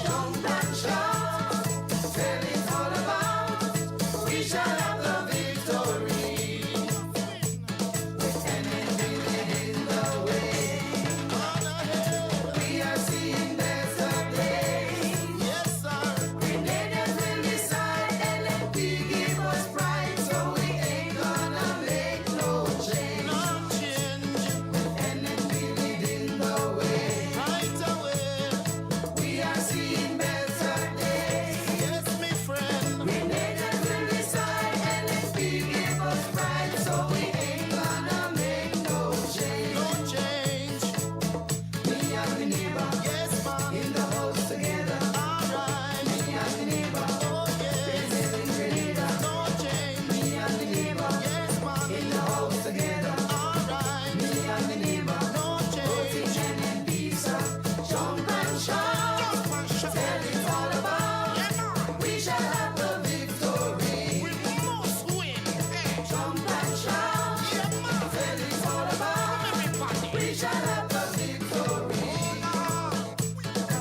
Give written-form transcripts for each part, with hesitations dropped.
Jump and shout, tell it all about. We shall have the victory. With enemy in the way, we are seeing better days. Yes, sir. Grenadiers will decide, LNP give us pride, so we ain't gonna make no change. No change. NNP leading the way, Right away. we are seeing better days. Yes, me friend. Grenadiers will decide, LNP give us pride, so we ain't gonna make no change. No change. Me and my neighbor Yes, man. in the house together. Alright. Me and my neighbor Oh, yes. raising Grenada. No change. Me and my neighbor Yes, man. in the house together. Alright. Me and my neighbor No change. voting NNP, sir. Jump and shout, Jump and shout. tell it all about. Yeah, man. We shall have the victory. We must win. Hey. Jump and shout, Yeah, man. tell it all about. Everybody. We shall have the victory.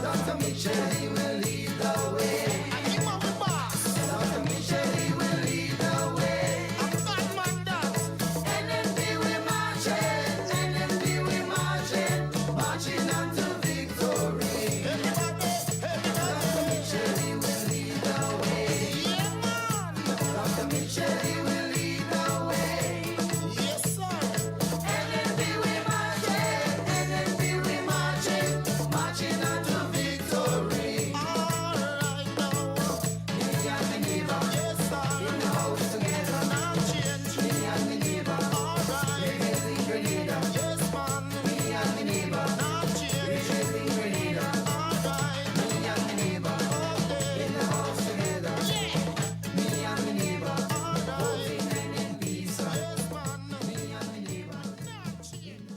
Dr. Mitchell, he will lead the way. And him and the boss. Dr. Mitchell, he will lead the way. I'm bad man that. NNP we marching, NNP we marching, marching on to victory. Everybody. Everybody. Dr. Mitchell, he will lead the way. Yeah, man. Dr. Mitchell, he will lead the way. Yes, sir. NNP we marching, NNP we marching, marching on to victory. Alright now. Me and my neighbor Yes, sir. in the house together. No change. Me and my neighbor Alright. raising Grenada. Yes, man. Me and my neighbor No change. raising Grenada. Alright. Me and my neighbor Okay. in the house together. Yeah. Me and my neighbor Alright. voting NNP, sir. Yes, man. Me and my neighbor. No change.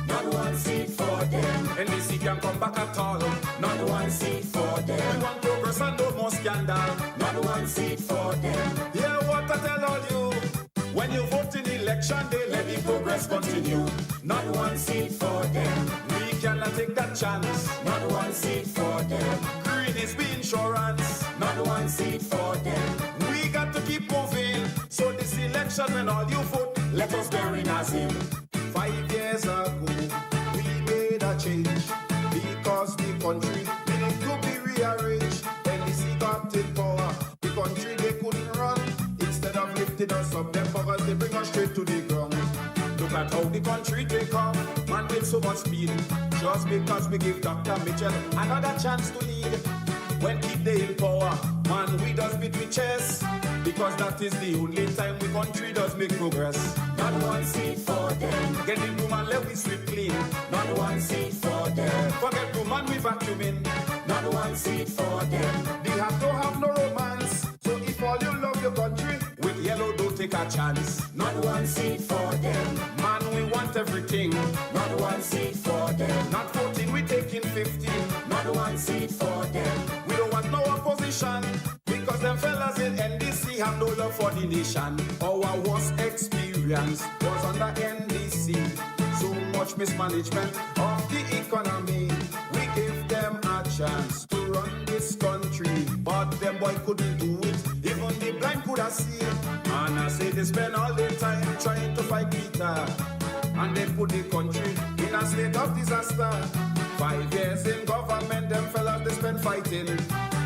Not one seat for them. NDC can come back at all. Not one seat for We them. want progress and no more scandal. Not one seat for them. Hear what I tell all you. When you vote in election day, let the progress continue. Not one seat for them. We cannot take that chance. Not one seat for them. Green is the insurance. Not one seat for them. We got to keep moving. So this election, when all you vote, Let us bury Nazim. 5 years ago, we made a change because the country needed to be rearranged. NDC got in power, the country they couldn't run. Instead of lifting us up, them buggers they bring us straight to the ground. Look at how the country take off, man with so much speed. Just because we give Dr. Mitchell another chance to lead. When keep they in power, man we does beat with chest. Because that is the only time the country does make progress. Not one seat for them. Get the room and let we sweep clean. Not one seat for them. Forget room and we vacuuming. Not one seat for them. They have to have no romance. So if all you love your country, with yellow don't take a chance. Not one seat for them. Man, we want everything. Not one seat for them. Not 14, we taking 15. Not one seat for them. We don't want no opposition. Because them fellas in NDC have no love for the nation. Our worst experience was under NDC. So much mismanagement of the economy. We gave them a chance to run this country, but them boy couldn't do it. Even the blind could have seen. And I say they spend all their time trying to fight Peter, and they put the country in a state of disaster. 5 years in government, them fellas they spend fighting.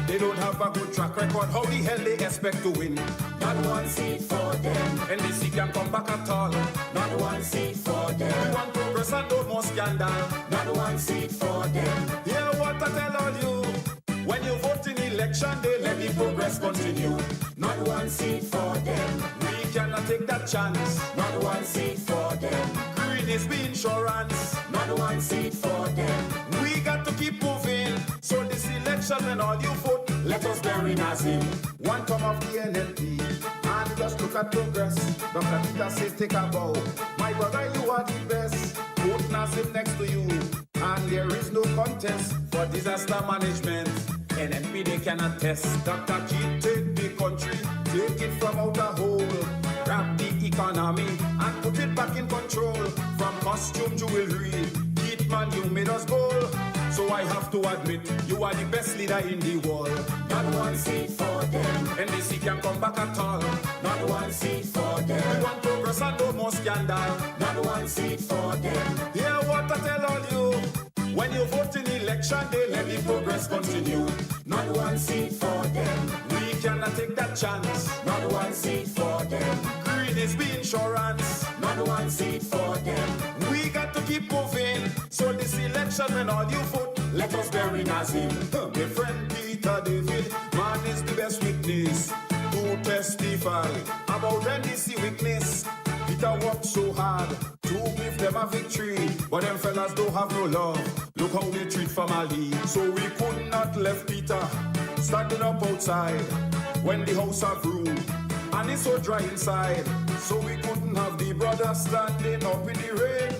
They don't have a good track record. How the hell they expect to win? Not one seat for them. NDC can come back at all. Not one seat for We them. want progress and no more scandal. Not one seat for them. Hear what I tell all you. When you vote in election day, let the progress continue. Not one seat for them. We cannot take that chance. Not one seat for them. Green is the insurance. Not one seat for them. We got to keep moving. So this election, when all you vote, Let us bury Nazim. one come of the NLP and just look at progress. Dr. Peter says take a bow. My brother, you are the best. Put Nazim next to you, and there is no contest for disaster management. NNP they cannot test. Dr. G take the country, take it from out a hole. Grab the economy and put it back in control. From costume jewelry, Keith man you made us bold. So I have to admit, you are the best leader in the world. Not one seat for them. NDC can come back at all. Not one seat for them. We want progress and no more scandal. Not one seat for them. Hear what I tell all you. When you vote in election day, let the progress continue. Not one seat for them. We cannot take that chance. Not one seat for them. Greed is the insurance. Not one seat for them. We got to keep moving. So this election, when all you vote, let us bury Nazim. My friend Peter David, man is the best witness to testify about NDC weakness. Peter worked so hard to give them a victory, but them fellas don't have no love. Look how they treat family. So we could not left Peter standing up outside when the house have room, and it's so dry inside. So we couldn't have the brother standing up in the rain.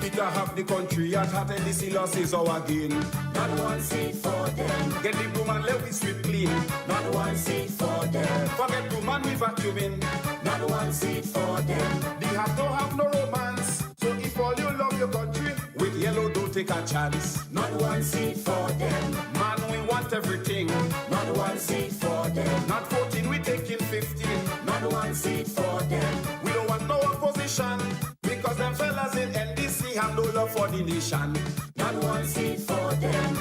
Peter have the country at heart and the losses our gain. Not one seat for them. Get the broom and let we sweep clean. Not one seat for them. Forget broom and we vacuuming. Not one seat for them. The heart don't have no romance. So if all you love your country, with yellow don't take a chance. Not one seat for them. Man, we want everything. Not one seat for them. Not 14, we taking 15. Not one seat for them. We don't want no opposition, because them fellas in NDC have no love for the nation. Not one seat for them.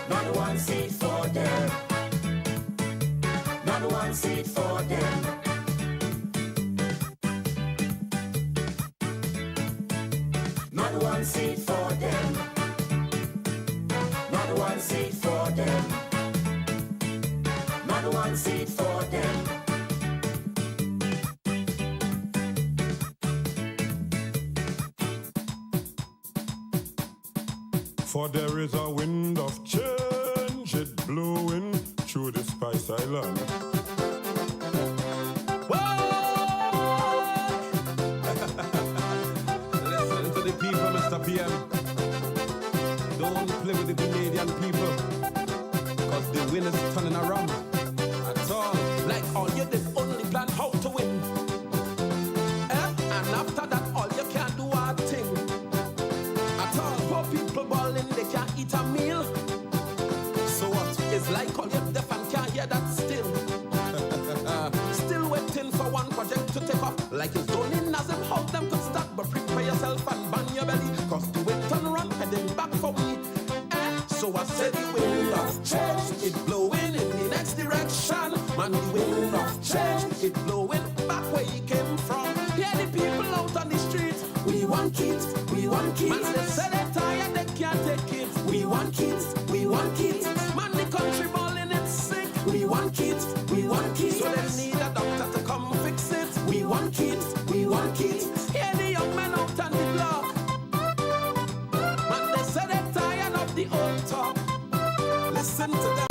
Not one seat for them. Not one seat for them. Not one seat for them. Not one seat for them. Not one seat for them. For there is a wind of change, it blowing through the Spice Island. Listen to the people, Mr. PM. Don't play with the Canadian people, cause the wind is turning around. That's all. Like all you did, only plan how to win. And after that, all you can do are thing. At all, poor people balling, they can't eat a meal. So what? It's like all you deaf and can't hear that still. Still waiting for one project to take off. Like it's only Nazim how them could start. But prepare yourself and ban your belly, cause the wind turn around heading back for we. So I said the wind of change, it blowing in the next direction. Man, the wind of change, it blowing back where you came from. Yeah, the people out on the streets, we want kids, we want kids. Man, they say they're tired, they can't take it. We want kids, we want kids. Man, the country balling, it's sick. We want kids, we want kids. So they need a doctor to come fix it. We want kids, we want kids. Yeah, the young men out on the block. Man, they say they're tired of the old talk. Listen to them.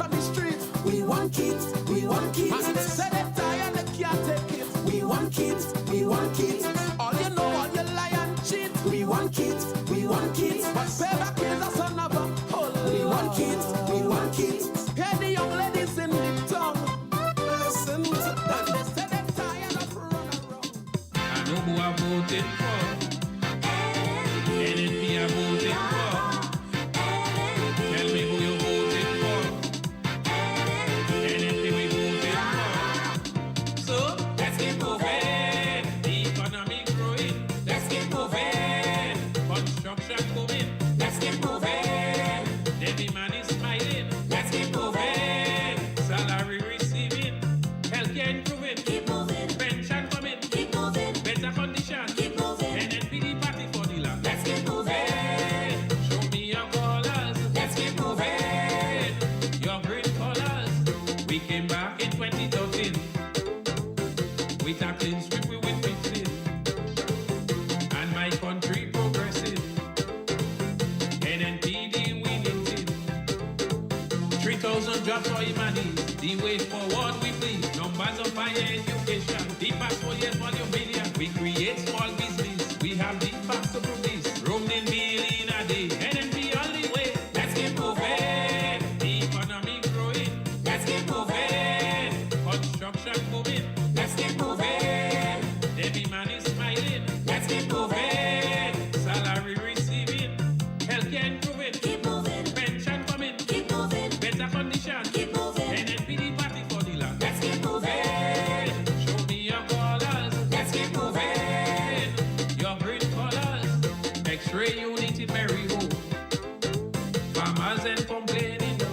On the street, we want kids, we want kids. Man, they say they're tired, they can't take it. We want kids, we want kids. All you know, all you lie and cheat. We want kids, we want kids. But payback is a son of a hole. We want kids, we want kids. Hear the young ladies in the town. Listen to them, they say they're tired of running around. I know who I voted for. NNP I voted for. Tell me who you voted for. back in 2013 with a clean sweep we will fix it. And my country progressing. NNPD winning it. 3,000 jobs for humanities. The way forward we please. Numbers of higher education. The passport yet volume million. We create small business. We have the faster progress. Roaming million a day. NNP all the way. Let's keep moving. The economy growing. Let's keep moving. Construction moving. Let's keep moving. Every man is smiling. Let's keep moving. Salary receiving. Healthcare improving. Keep moving. Pension coming. Keep moving. Better condition. Keep moving. NNPD party for the land. Let's keep moving. Show me your colors. Let's keep moving. Your green colors. X-ray unit in Maryho. Farmers and complaining no.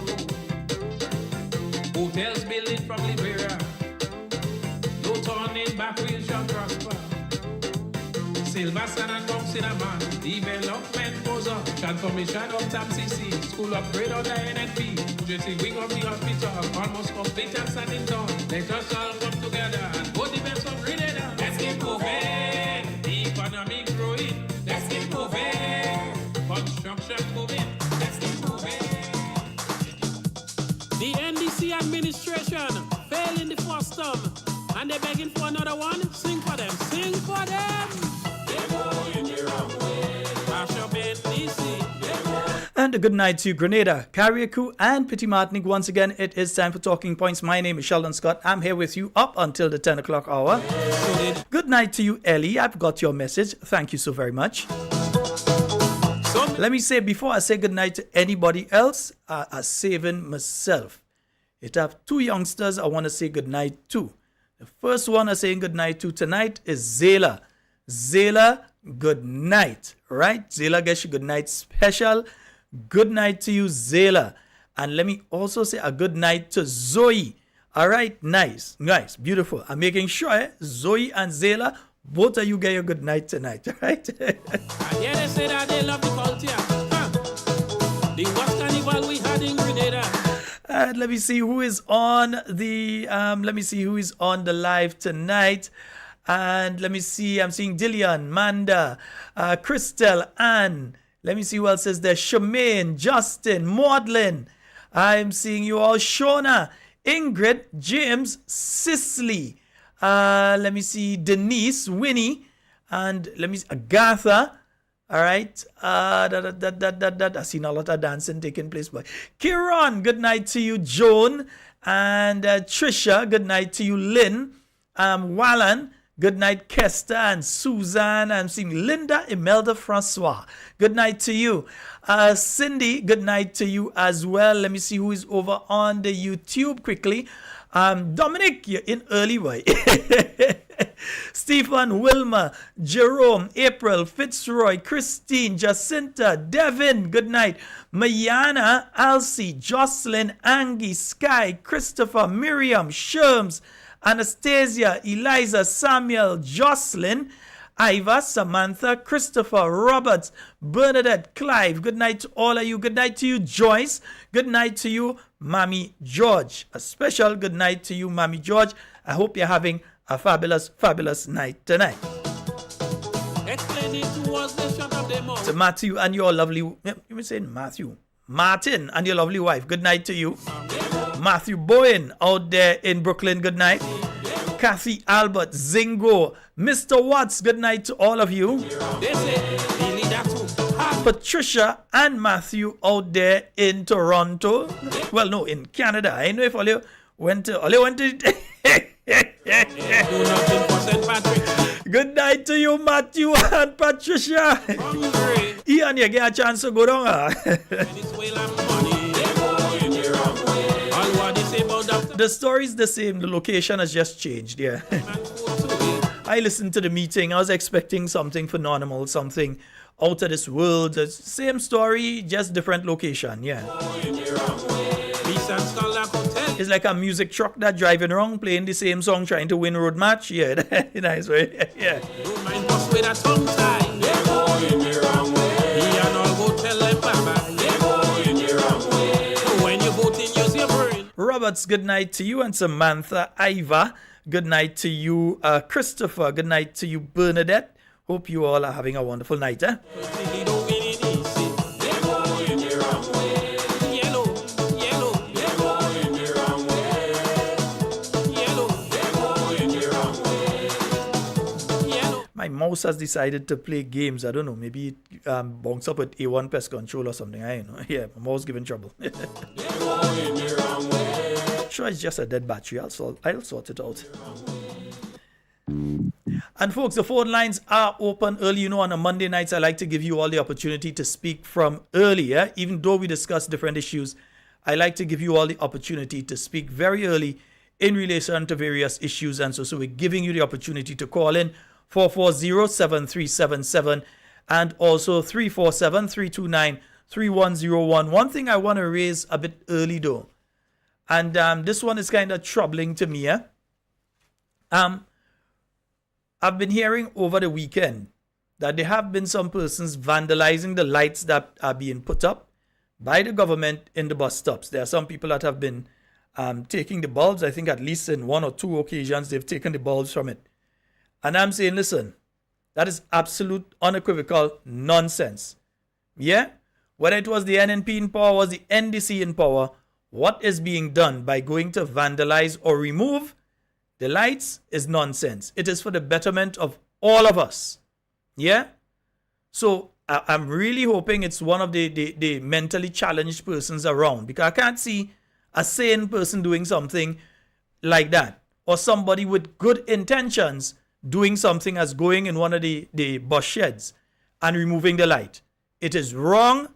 Hotels building from Liberia. No turning back, we shall prosper. Silver sun and come cinnamon. Development goes on. Transformation of TAM-CC. School upgrade on the NNP. Just wing of the hospital. Almost complete and standing down. Let us all come together and go the best of Grenada. Let's keep moving. The economy growing. Let's keep moving. Construction moving. Let's keep moving. The NDC administration failed in the first term, and they're begging for another one. Sing for them, sing for them. They're going the wrong way. Mash up NDC. And a good night to Grenada, CARICOM, and Petit Martinique. Once again, it is time for Talking Points. My name is Sheldon Scott. I'm here with you up until the 10 o'clock hour. Good night to you, Ellie. I've got your message. Thank you so very much. Let me say, before I say good night to anybody else, I'm saving myself. It have two youngsters I want to say good night to. The first one I'm saying good night to tonight is Zayla. Zayla, good night. Right? Zayla gets you good night special. Good night to you, Zayla. And let me also say a good night to Zoe. All right? Nice. Nice. Beautiful. I'm making sure Zoe and Zayla, both of you get your good night tonight. All right? And yeah, they say that they love the culture. The West Carnival we had in Grenada. And let me see who is on the live tonight. And let me see, I'm seeing Dillian, Manda, Christelle, Anne. Let me see who else is there. Shemaine, Justin, Maudlin. I'm seeing you all. Shona, Ingrid, James, Cicely. Let me see, Denise, Winnie, and let me see, Agatha. All right. I've seen a lot of dancing taking place. But Kieran, good night to you. Joan and Trisha, good night to you. Lynn, Wallan, good night. Kester and Suzanne. I'm seeing Linda, Imelda, Francois. Good night to you. Cindy, good night to you as well. Let me see who is over on the YouTube quickly. Dominic, you're in early, boy. Stephen, Wilma, Jerome, April, Fitzroy, Christine, Jacinta, Devin, good night. Mayana, Alcy, Jocelyn, Angie, Sky, Christopher, Miriam, Sherms, Anastasia, Eliza, Samuel, Jocelyn, Iva, Samantha, Christopher, Roberts, Bernadette, Clive. Good night to all of you. Good night to you, Joyce. Good night to you, Mommy George. A special good night to you, Mommy George. I hope you're having a fabulous, fabulous night tonight. Explain it to us, they shut up their mouth. To Matthew and your lovely, you were saying Matthew. Martin and your lovely wife. Good night to you. Matthew Bowen out there in Brooklyn. Good night. Kathy Albert, Zingo, Mr. Watts, good night to all of you. Patricia and Matthew out there in Toronto. Well, no, in Canada. I know if all you went to good night to you, Matthew and Patricia. Ian, you get a chance to go down. The story's the same, the location has just changed, yeah. I listened to the meeting, I was expecting something phenomenal, something out of this world. The same story, just different location, yeah. It's like a music truck that driving around, playing the same song, trying to win road match, yeah. Nice, right? Yeah. Robert Roberts, good night to you. And Samantha, Iva, good night to you. Christopher, good night to you. Bernadette, hope you all are having a wonderful night. My mouse has decided to play games. I don't know. Maybe it bounce up with A1 pest control or something. I don't know. Yeah, my mouse giving trouble. Sure, it's just a dead battery. I'll sort it out. And folks, the phone lines are open early. You know, on a Monday nights, I like to give you all the opportunity to speak from earlier. Even though we discuss different issues, I like to give you all the opportunity to speak very early in relation to various issues. And so we're giving you the opportunity to call in 440-7377 and also 347-329-3101. One thing I want to raise a bit early though, and this one is kind of troubling to me. I've been hearing over the weekend that there have been some persons vandalizing the lights that are being put up by the government in the bus stops. There are some people that have been taking the bulbs. I think at least in one or two occasions they've taken the bulbs from it. And I'm saying, listen, that is absolute unequivocal nonsense. Yeah? Whether it was the NNP in power, was the NDC in power, what is being done by going to vandalize or remove the lights is nonsense. It is for the betterment of all of us. Yeah? So I'm really hoping it's one of the mentally challenged persons around, because I can't see a sane person doing something like that, or somebody with good intentions doing something as going in one of the bus sheds and removing the light. It is wrong.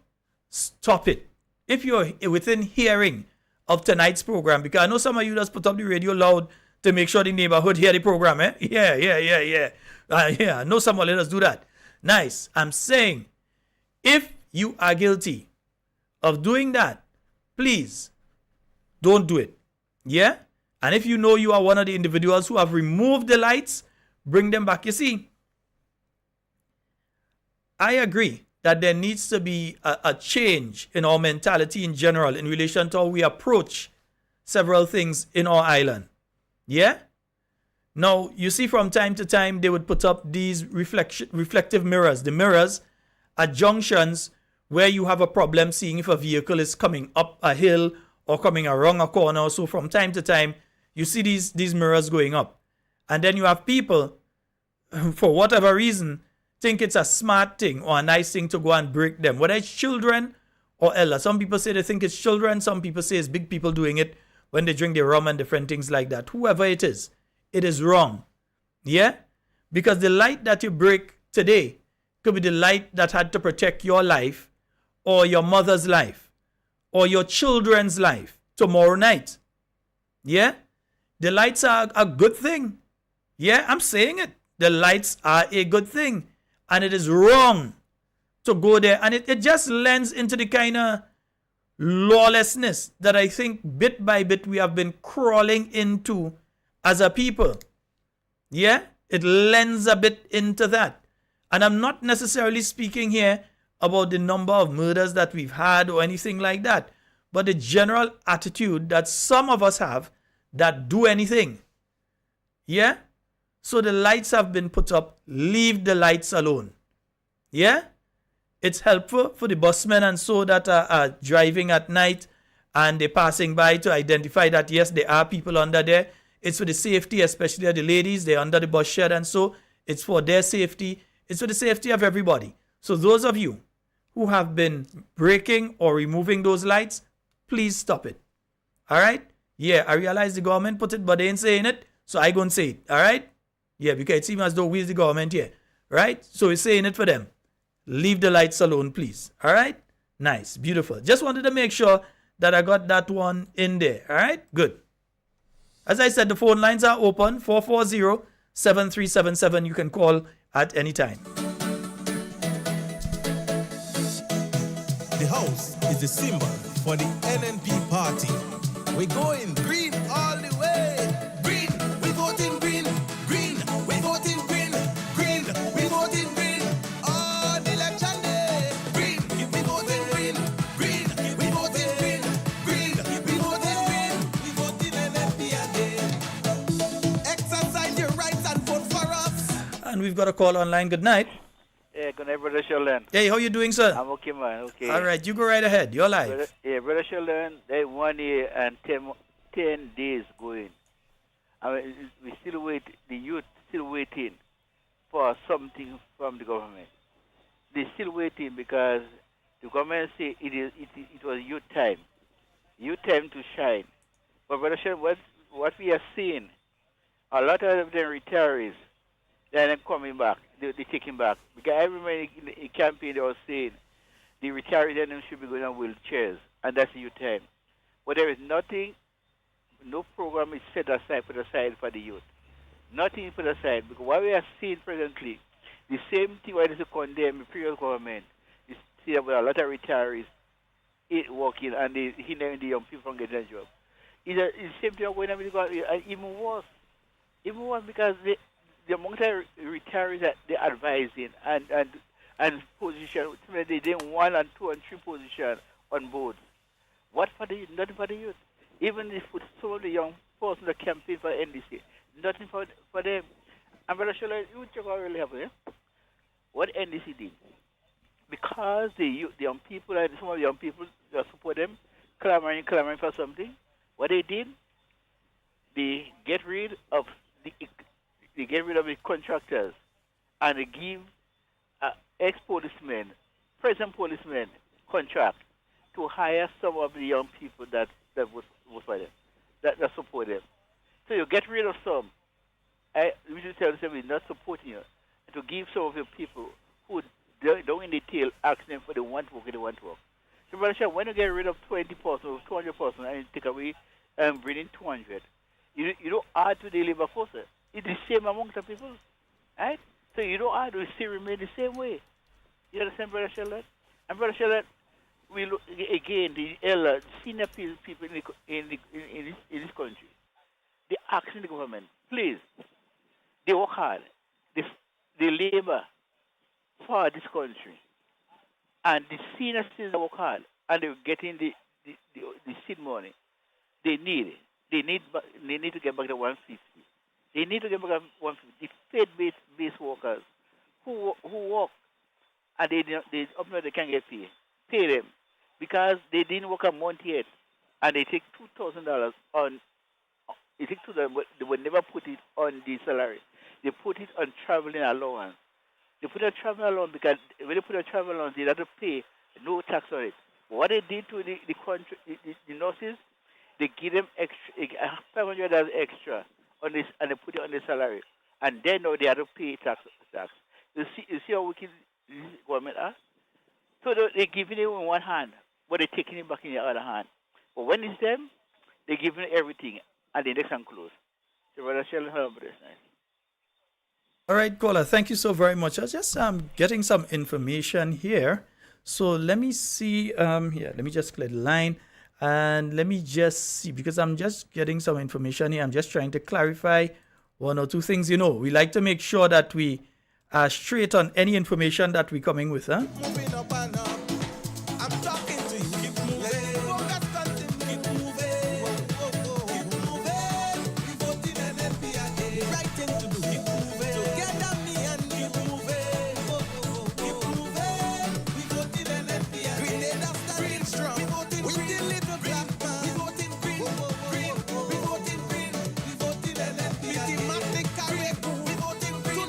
Stop it. If you're within hearing of tonight's program, because I know some of you just put up the radio loud to make sure the neighborhood hear the program, eh? Yeah. I know some of us do that. Nice. I'm saying, if you are guilty of doing that, please don't do it. Yeah? And if you know you are one of the individuals who have removed the lights, bring them back. You see, I agree that there needs to be a change in our mentality in general in relation to how we approach several things in our island. Yeah? Now, you see, from time to time, they would put up these reflective mirrors. The mirrors are junctions where you have a problem seeing if a vehicle is coming up a hill or coming around a corner. So from time to time, you see these mirrors going up. And then you have people, for whatever reason, think it's a smart thing or a nice thing to go and break them. Whether it's children or elders. Some people say they think it's children. Some people say it's big people doing it when they drink their rum and different things like that. Whoever it is wrong. Yeah? Because the light that you break today could be the light that had to protect your life or your mother's life or your children's life tomorrow night. Yeah? The lights are a good thing. Yeah, I'm saying it. The lights are a good thing. And it is wrong to go there. And it just lends into the kind of lawlessness that I think bit by bit we have been crawling into as a people. Yeah, it lends a bit into that. And I'm not necessarily speaking here about the number of murders that we've had or anything like that, but the general attitude that some of us have that do anything. Yeah? So the lights have been put up. Leave the lights alone. Yeah? It's helpful for the busmen and so that are driving at night and they're passing by to identify that, yes, there are people under there. It's for the safety, especially of the ladies. They're under the bus shed and so it's for their safety. It's for the safety of everybody. So those of you who have been breaking or removing those lights, please stop it. All right? Yeah, I realize the government put it, but they ain't saying it, so I go and say it. All right? Yeah, because it seems as though we're the government here. Right? So we're saying it for them. Leave the lights alone, please. All right? Nice. Beautiful. Just wanted to make sure that I got that one in there. All right? Good. As I said, the phone lines are open. 440-7377. You can call at any time. The house is the symbol for the NNP party. We're going green all the way. Green, we voting green. Green, we voting green. Green, we voting green. On election day. Green, we voting green. Green, we voting green. Green, we voting green. We voting we've got a call online. Good night. Yeah, good night, Brother Sheldon. Hey, how you doing, sir? I'm okay, man. Okay. All right, you go right ahead. You're live. Brother Sheldon, they 1 year and 10 days going. I mean, we still wait. The youth still waiting for something from the government. They're still waiting because the government say it was youth time to shine. But Brother Sheldon, what we are seeing, a lot of them retirees, they're not coming back. They're taking back. Because everybody in the campaign, they were saying the retirees then should be going on wheelchairs, and that's youth time. But there is nothing, no program is put aside for the youth. Nothing put aside. Because what we are seeing presently, the same thing why they condemn the previous government, you see that with a lot of retirees working and they hindering the young people from getting a job. It's the same thing going on with the government, and even worse. Even worse because the amount of retirees that they're advising and position, they didn't 1 and 2 and 3 position on boards. What for the youth? Nothing for the youth. Even if we saw the young person that campaign for NDC, nothing for them. And Brother Shola, you check what really happened. Eh? What NDC did, because the young people and some of the young people that support them clamoring for something, what they did, they get rid of the contractors and they give ex-policemen, present policemen contract to hire some of the young people that was for them, that support them. So you get rid of some. We should tell them we're not supporting you. To give some of the people who don't in detail ask them for the want to work, they want to work. So, Brother Shah, when you get rid of 20% or 200% and you take away and bring in 200, you don't add to the labor force. It's the same amongst the people, right? So you don't add, it still remain the same way. You understand, Brother Shah? And Brother Shah, we look again the senior people in this country. They asking the government, please, they work hard. They labor for this country. And the senior citizens work hard and they're getting the seed money. They need it. They need to get back to 150. They need to get back to 150. The faith-based workers who work and they up now they can't get paid. Pay them because they didn't work a month yet and they take $2,000 on. They take $2,000, but they would never put it on the salary. They put it on traveling allowance. They put a travel allowance because when they put a travel allowance, they have to pay no tax on it. What they did to the nurses, they give them extra $500 extra on this, and they put it on the salary, and then now they have to pay tax. You see how wicked this government are. So they're giving it in one hand, but they're taking it back in the other hand. But when it's them, they're giving everything, and the next one close. So Brother Sheldon, how about this night? All right, caller, thank you so very much. I was just getting some information here. So let me see here. Let me just clear the line and let me just see, because I'm just getting some information here. I'm just trying to clarify one or two things. You know, we like to make sure that we are straight on any information that we're coming with. Huh? Moving up and up. I'm talking to you. Keep moving. Focus, continue. Keep moving. Keep moving. We voting NNP again. Right thing to do. Keep moving. Together me and keep moving. Keep moving. We voting NNP again. Grenada standing strong. We voting with the little black man. We voting green. Green. We voting green. We voting NNP again. Mathematic CARICOM. We voting green.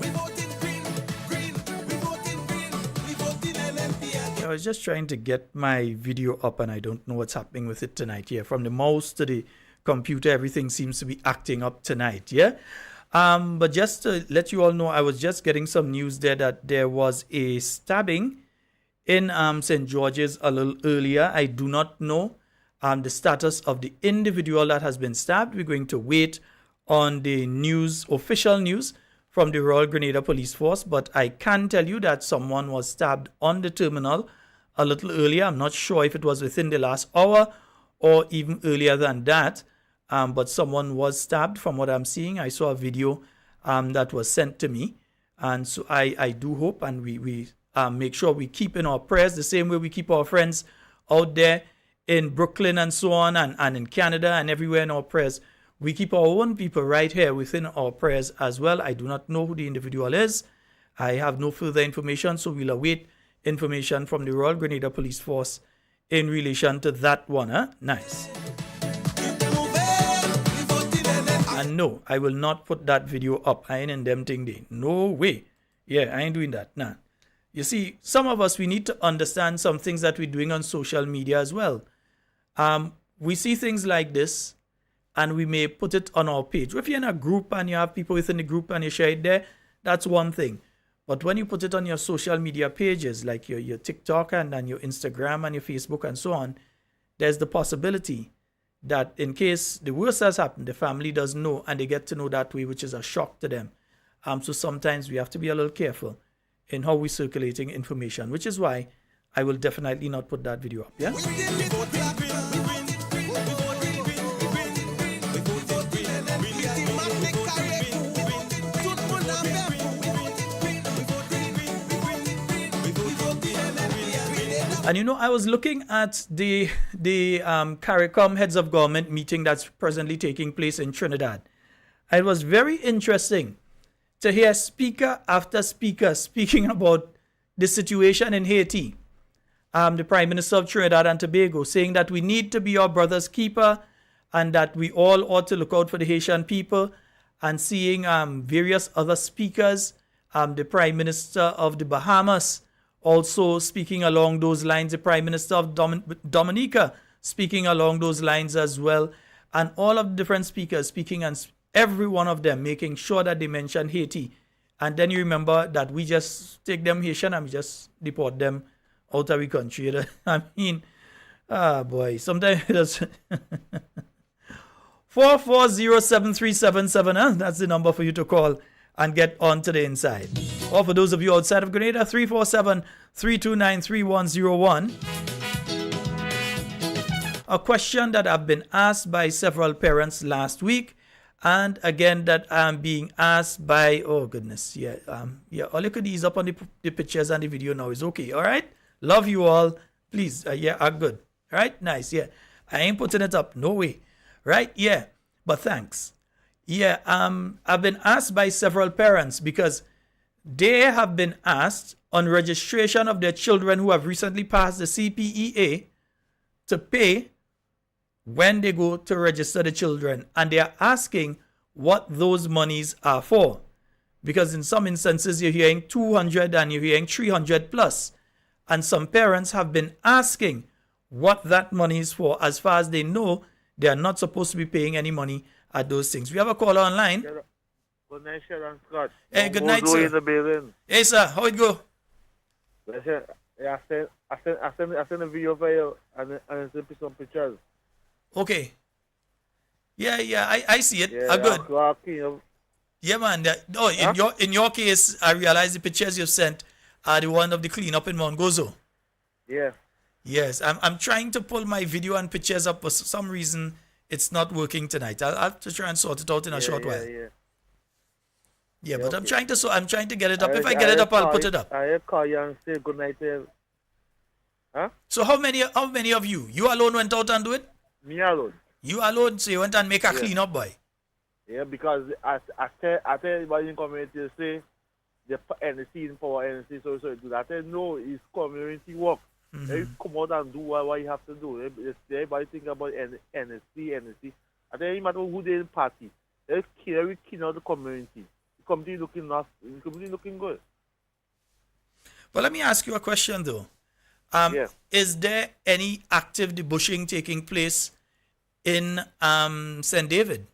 We voting green. Green. We voting green. We voting NNP again. I was just trying to get my video up and I don't know what's happening with it tonight. Yeah, from the mouse to the computer, everything seems to be acting up tonight. Yeah. But just to let you all know, I was just getting some news there that there was a stabbing in St. George's a little earlier. I do not know the status of the individual that has been stabbed. We're going to wait on the news, official news from the Royal Grenada Police Force, but I can tell you that someone was stabbed on the terminal a little earlier. I'm not sure if it was within the last hour or even earlier than that, but someone was stabbed from what I'm seeing. I saw a video that was sent to me, and so I do hope and we make sure we keep in our prayers the same way we keep our friends out there in Brooklyn and so on and in Canada and everywhere in our prayers. We keep our own people right here within our prayers as well. I do not know who the individual is. I have no further information, so we'll await information from the Royal Grenada Police Force in relation to that one. Huh? Nice. And no, I will not put that video up. I ain't in them thing day. No way. Yeah, I ain't doing that. Nah. You see, some of us, we need to understand some things that we're doing on social media as well. We see things like this, and we may put it on our page. If you're in a group and you have people within the group and you share it there, that's one thing. But when you put it on your social media pages, like your TikTok and your Instagram and your Facebook and so on, there's the possibility that in case the worst has happened, the family doesn't know and they get to know that way, which is a shock to them. So sometimes we have to be a little careful in how we're circulating information, which is why I will definitely not put that video up. Yeah. And you know, I was looking at the CARICOM heads of government meeting that's presently taking place in Trinidad. It was very interesting to hear speaker after speaker speaking about the situation in Haiti. The Prime Minister of Trinidad and Tobago saying that we need to be our brother's keeper and that we all ought to look out for the Haitian people, and seeing various other speakers, the Prime Minister of the Bahamas also speaking along those lines, the Prime Minister of Dominica speaking along those lines as well, and all of the different speakers speaking, and every one of them making sure that they mention Haiti. And then you remember that we just take them Haitian and we just deport them out of the country. I mean, boy, sometimes it does. 4407377, huh? That's the number for you to call and get on to the inside. Or for those of you outside of Grenada, 347-329-3101. A question that I've been asked by several parents last week, and again that I'm being asked by, oh goodness, yeah, all you could ease up on the pictures and the video now is okay, all right? Love you all, please, good, all right, nice, yeah. I ain't putting it up, no way, right, yeah, but thanks. Yeah, I've been asked by several parents because they have been asked on registration of their children who have recently passed the CPEA to pay when they go to register the children. And they are asking what those monies are for. Because in some instances, you're hearing 200 and you're hearing 300 plus. And some parents have been asking what that money is for. As far as they know, they are not supposed to be paying any money at those things. We have a caller online. Good night, Sharon Scott. Hey, good night, sir. In the building. Hey, sir, how it go? I sent a video for you and sent some pictures. Okay. Yeah, I see it. Yeah, Good. Yeah, man. In your case, I realize the pictures you've sent are the one of the cleanup in Mongozo. Yeah. Yes, I'm trying to pull my video and pictures up, but for some reason it's not working tonight. I'll have to try and sort it out in a short while. Yeah, but okay. I'm trying to get it up. If I get it up, I'll put it up. I'll call you and say good night. Huh? So how many of you? You alone went out and do it? Me alone. You alone, so you went and make a clean up, boy. Yeah, because I tell everybody in community, say the NSC in power NSC, so do that. I tell no, it's community work. You come out and do what you have to do. Everybody think about NSC. I tell you, no matter who they in party, they carry out the community. The community looking good. But let me ask you a question though. Is there any active debushing taking place in St. David?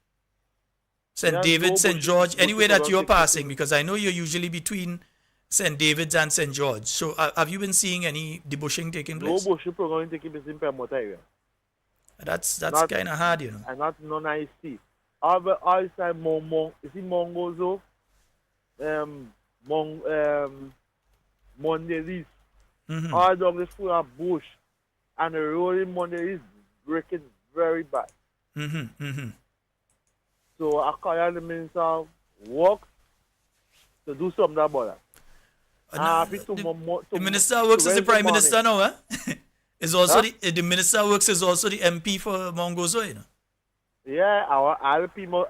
St. George, anywhere that you're passing? Because I know you're usually between St. David's and St. George. So have you been seeing any debushing taking place? No bushing program taking place in Permont area. That's kind of hard, you know. And that's none I see. I say Mongozo, Mondays. All down the full of bush, and the road in Monday is breaking very bad. So I call the Minister of Works to do something about that. The Minister of Works is the Prime Minister now, huh? Is also the Minister of Works is also the MP for Mongozo, you know. Yeah, I people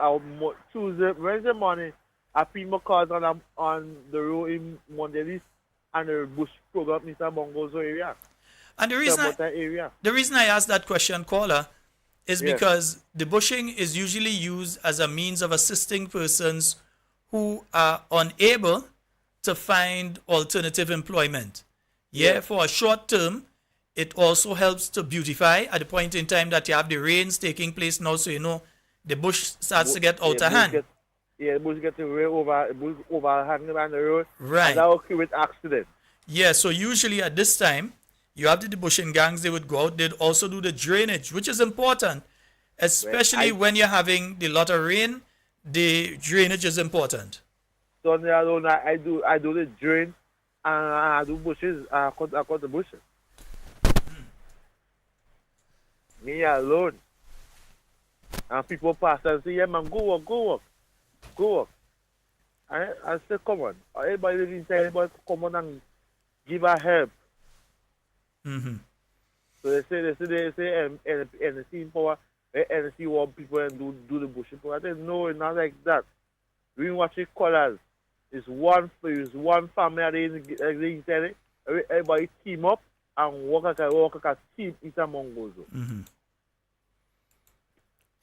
Tuesday, Wednesday morning, I people cars on the road in Mondays and the bush program in Mongozo area, And Termota area. the reason I asked that question, caller, is Yes. because the bushing is usually used as a means of assisting persons who are unable to find alternative employment. Yeah, Yes. for a short term, it also helps to beautify at the point in time that you have the rains taking place now, so you know the bush starts to get out of hand. The bush get way overhanging on the road. Right. And that will create accident. Yeah, so usually at this time, you have the debushing gangs, they would go out, they'd also do the drainage, which is important, especially when you're having the lot of rain, the drainage is important. So now alone, I do the drain and I do bushes. I cut the bushes. Me alone. And people pass and say, yeah man, go work. I say, come on. Everybody live inside, everybody come on and give her help. Mm-hmm. So they say NC in power, NC want people and do the bushing power. I say, no, it's not like that. We watch it colors. It's one family inside. Everybody team up and work as a team in Mongozo. Mm-hmm.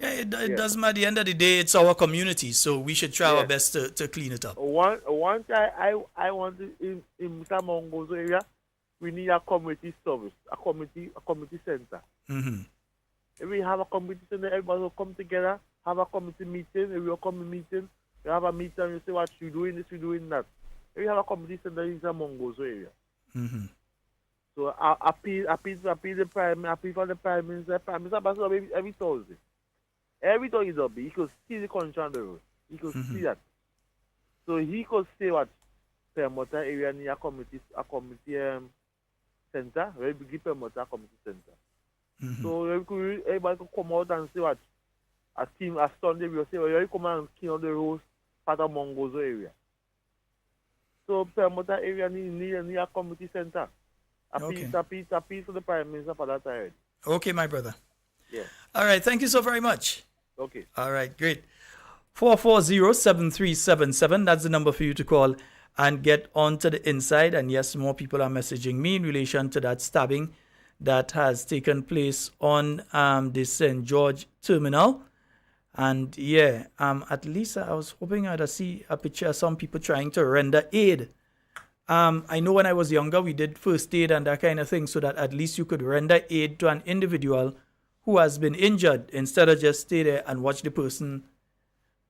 Yeah, it doesn't matter. At the end of the day, it's our community, so we should try our best to clean it up. One time I want to, in Mongozo area, we need a community service, a community center. Mm-hmm. If we have a community center, everybody will come together, have a community meeting. If we come in meeting, we have a meeting and you say what you doing this, you doing that. If we have a community center in the Mongozo area. Mm-hmm. So I appeal for the Prime Minister. Prime Minister passes every Thursday. Every time he's up, he could see the country on the road. He could see that. So he could say what Permota area near a community center, where we give Permota a community center. Mm-hmm. So everybody could come out and say what a Sunday we will say, well, you come and clean on the roads part of Mongozo area. So Permota area near a community center. Appeal to the Prime Minister for that already. Okay, my brother. Yeah. All right, thank you so very much. Okay. All right, great. 440-7377, that's the number for you to call and get onto the inside. And yes, more people are messaging me in relation to that stabbing that has taken place on the St. George terminal. And yeah, at least I was hoping I'd see a picture of some people trying to render aid. I know when I was younger, we did first aid and that kind of thing so that at least you could render aid to an individual who has been injured instead of just stay there and watch the person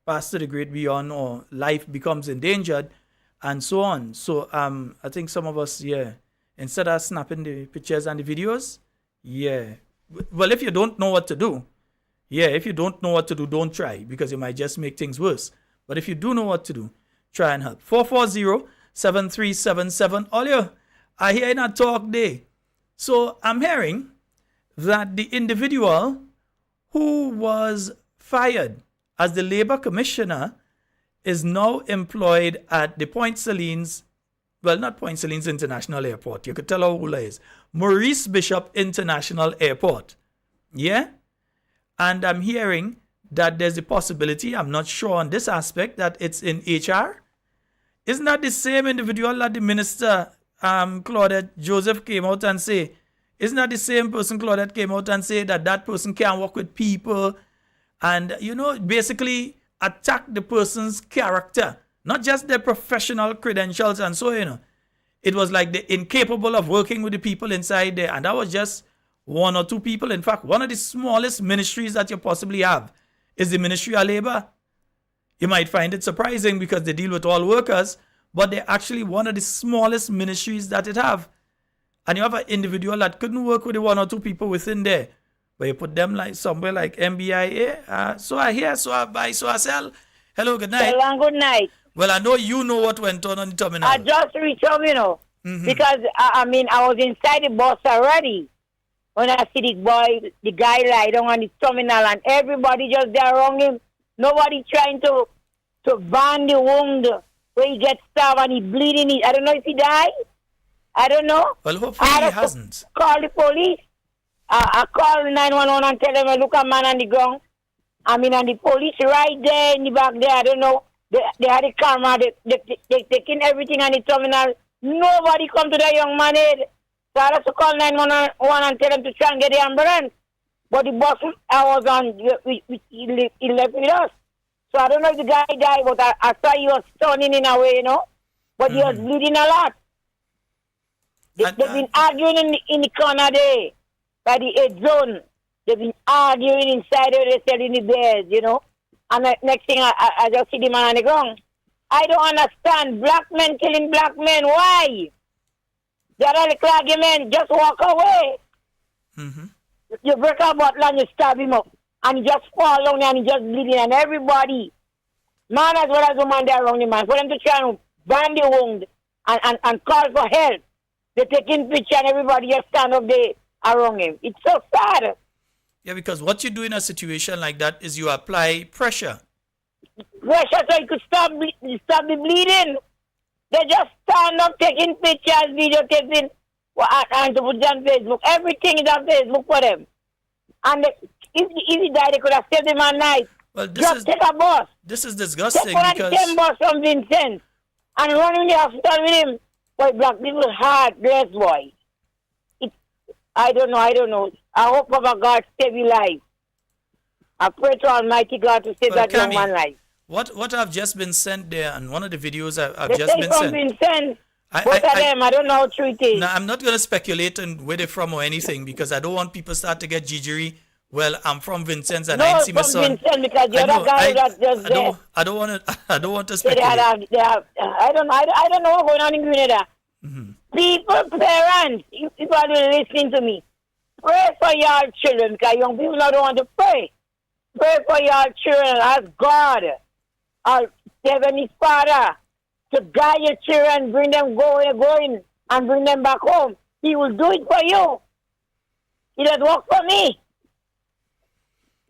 pass to the great beyond or life becomes endangered and so on. So I think some of us, instead of snapping the pictures and the videos, well, if you don't know what to do, don't try because it might just make things worse. But if you do know what to do, try and help. 440-7377. Olio, I hear in a talk day. So I'm hearing that the individual who was fired as the labor commissioner is now employed at the Point Salines, well, not Point Salines International Airport. You could tell how old it is. Maurice Bishop International Airport. Yeah? And I'm hearing that there's a possibility, I'm not sure on this aspect, that it's in HR. Isn't that the same individual that the minister, Claudette Joseph, came out and say, isn't that the same person, Claudette, came out and say that person can't work with people and, basically attack the person's character, not just their professional credentials and so, It was like they're incapable of working with the people inside there. And that was just one or two people. In fact, one of the smallest ministries that you possibly have is the Ministry of Labor. You might find it surprising because they deal with all workers, but they're actually one of the smallest ministries that it have. And you have an individual that couldn't work with the one or two people within there. But you put them like somewhere like MBIA. So I hear, so I buy, so I sell. Hello, good night. Hello, good night. Well, I know you know what went on the terminal. I just reached home, because, I was inside the bus already. When I see the guy lie down on the terminal and everybody just there around him. Nobody trying to band the wound where he gets stabbed and he bleeding. I don't know if he died. I don't know. Well, hopefully he hasn't. Call the police. I call 911 and tell them I look a man on the ground I mean, and the police right there in the back there, I don't know. They had the camera, they taking everything on the terminal. Nobody come to the young man head. So I had to call 911 and tell them to try and get the ambulance. But the bus I was on, he left with us. So I don't know if the guy died, but I saw he was turning in a way, you know. But he was bleeding a lot. They've been arguing in the corner there, by the 8 zone. They've been arguing inside there, they're selling the bears, you know. And the next thing, I just see the man on the ground. I don't understand. Black men killing black men. Why? The other argument, just walk away. Mm-hmm. You break a bottle and you stab him up. And he just fall down and he just bleeding. And everybody, man as well as woman, they're around the man. For them to try and band the wound and call for help. They're taking picture and everybody just stand up there around him. It's so sad. Yeah, because what you do in a situation like that is you apply pressure. Pressure so he could stop the bleeding. They just stand up taking pictures, videotaping, and to put it on Facebook. Everything is on Facebook for them. And if he died, they could have saved him at night. Well, just take a bus. This is disgusting take one because... Take 10 bus from Vincent and run in the hospital with him. Boy, black people hard, bless boy. I don't know. I hope Papa God save his life. I pray to Almighty God to save that young man's life. What I've just been sent there, and one of the videos I've they just been sent. Vincent. Both of them, I don't know how true it is. Now, I'm not going to speculate on where they're from or anything because I don't want people start to get jijjery. Well, I'm from Vincent's and I ain't see my son. Vincent because the other guy that's just there. I don't want to speculate. I don't know what's going on in Grenada. Mm-hmm. People, parents, people are listening to me. Pray for your children because young people don't want to pray. Pray for your children. Ask God, our Heavenly Father, to guide your children, bring them going, and bring them back home. He will do it for you. He does work for me.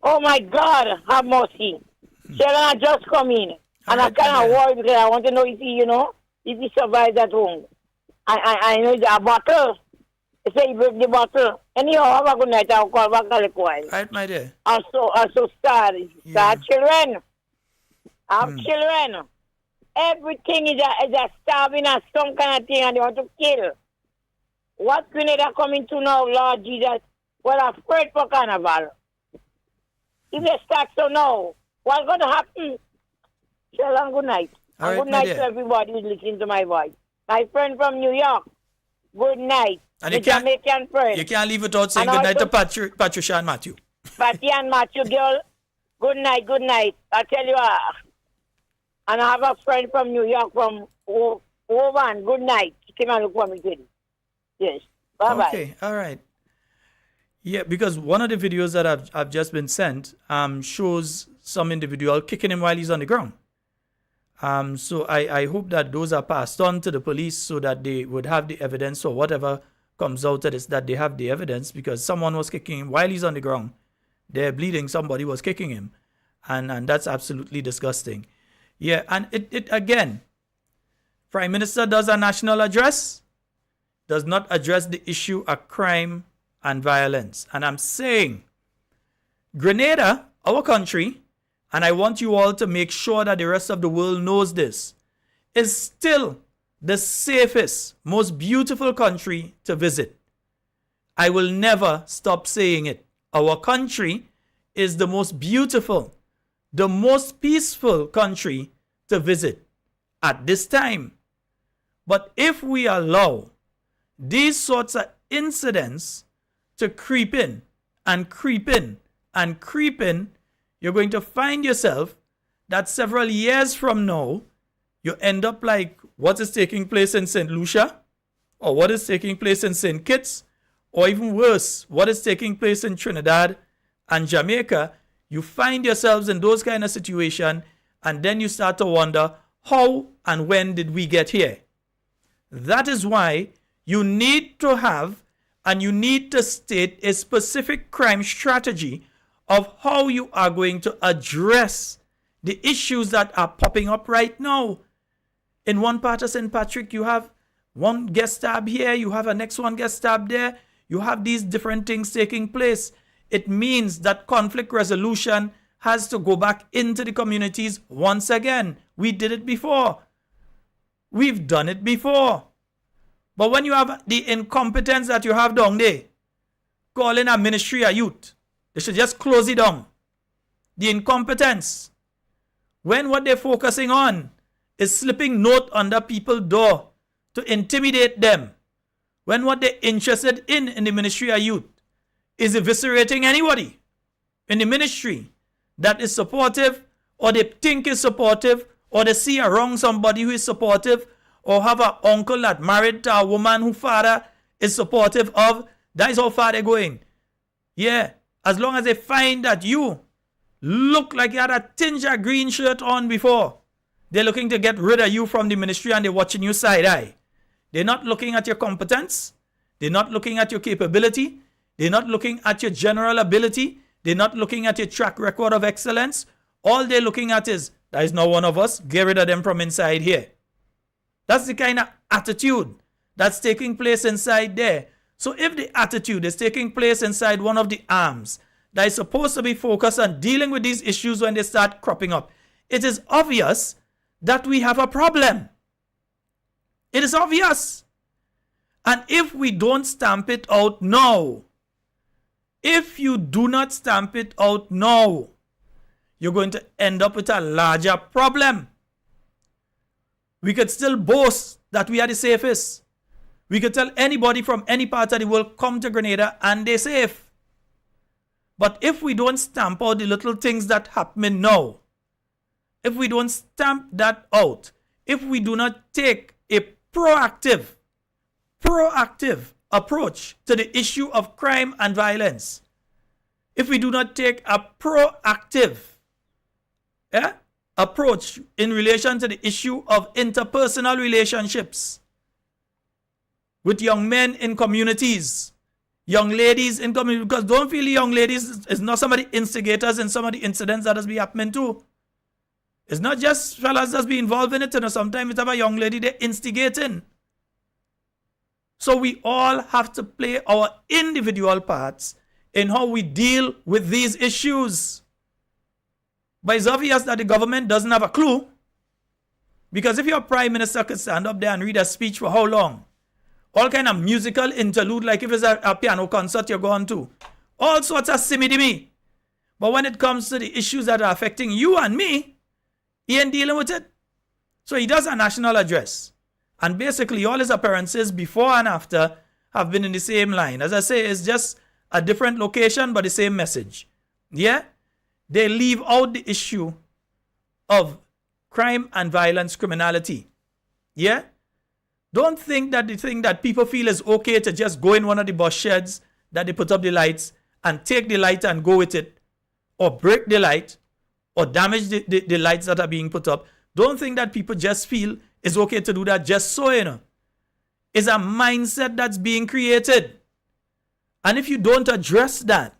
Oh my God, have mercy. Children are just coming. And I kind of worry because I want to know if he survives at home. I know it's a bottle. They say he break the bottle. Anyhow, have a good night. I'll call back a little while. Right, my dear. I'm so sad. Sad children. I have children. Everything is a starving and some kind of thing and they want to kill. What Grenada coming to now, Lord Jesus? Well, I'm afraid for carnival. If they start so now, what's going to happen? Tell them good night. All and right, good night to everybody who's listening to my voice. My friend from New York, good night. And the Jamaican friend. You can't leave without saying good night to Patricia and Matthew. Patty and Matthew, girl, good night. I tell you and I have a friend from New York, from Ovan, good night. He came and look for me today. Yes, bye-bye. Okay, all right. Yeah, because one of the videos that I've just been sent shows some individual kicking him while he's on the ground. So I hope that those are passed on to the police so that they would have the evidence or whatever comes out of this, that they have the evidence because someone was kicking him while he's on the ground. They're bleeding, somebody was kicking him. And that's absolutely disgusting. Yeah, and it again, Prime Minister does a national address, does not address the issue of crime and violence. And I'm saying, Grenada, our country, and I want you all to make sure that the rest of the world knows this, is still the safest, most beautiful country to visit. I will never stop saying it. Our country is the most beautiful, the most peaceful country to visit at this time. But if we allow these sorts of incidents to creep in and creep in and creep in, you're going to find yourself that several years from now, you end up like what is taking place in St. Lucia, or what is taking place in St. Kitts, or even worse, what is taking place in Trinidad and Jamaica. You find yourselves in those kind of situations, and then you start to wonder, how and when did we get here? That is why you need to have and you need to state a specific crime strategy of how you are going to address the issues that are popping up right now. In one part of St. Patrick, you have one guest stab here, you have a next one guest stab there, you have these different things taking place. It means that conflict resolution has to go back into the communities once again. We did it before. We've done it before. But when you have the incompetence that you have down there, calling a ministry of youth, they should just close it down. The incompetence. When what they're focusing on is slipping note under people's door to intimidate them. When what they're interested in the ministry of youth is eviscerating anybody in the ministry that is supportive, or they think is supportive, or they see around somebody who is supportive, or have an uncle that married to a woman whose father is supportive of, that is how far they're going. Yeah, as long as they find that you look like you had a tinge of green shirt on before, they're looking to get rid of you from the ministry and they're watching you side eye. They're not looking at your competence. They're not looking at your capability. They're not looking at your general ability. They're not looking at your track record of excellence. All they're looking at is, that is not one of us, get rid of them from inside here. That's the kind of attitude that's taking place inside there. So if the attitude is taking place inside one of the arms that is supposed to be focused on dealing with these issues when they start cropping up, it is obvious that we have a problem. It is obvious. And if we don't stamp it out now, if you do not stamp it out now, you're going to end up with a larger problem. We could still boast that we are the safest. We could tell anybody from any part of the world, come to Grenada and they're safe. But if we don't stamp out the little things that happen now, if we don't stamp that out, if we do not take a proactive approach to the issue of crime and violence, if we do not take a proactive approach in relation to the issue of interpersonal relationships with young men in communities, young ladies in communities, because don't feel the young ladies is not some of the instigators in some of the incidents that has been happening too. It's not just fellas that's be involved in it, you know, sometimes it's have a young lady they're instigating. So we all have to play our individual parts in how we deal with these issues. But it's obvious that the government doesn't have a clue. Because if your prime minister could stand up there and read a speech for how long? All kind of musical interlude, like if it's a piano concert you're going to. All sorts of simmy-dimmy. But when it comes to the issues that are affecting you and me, he ain't dealing with it. So he does a national address. And basically all his appearances before and after have been in the same line. As I say, it's just a different location but the same message. Yeah? They leave out the issue of crime and violence, criminality. Yeah? Don't think that the thing that people feel is okay to just go in one of the bus sheds that they put up the lights and take the light and go with it, or break the light, or damage the lights that are being put up. Don't think that people just feel it's okay to do that just so, you know. It's a mindset that's being created. And if you don't address that,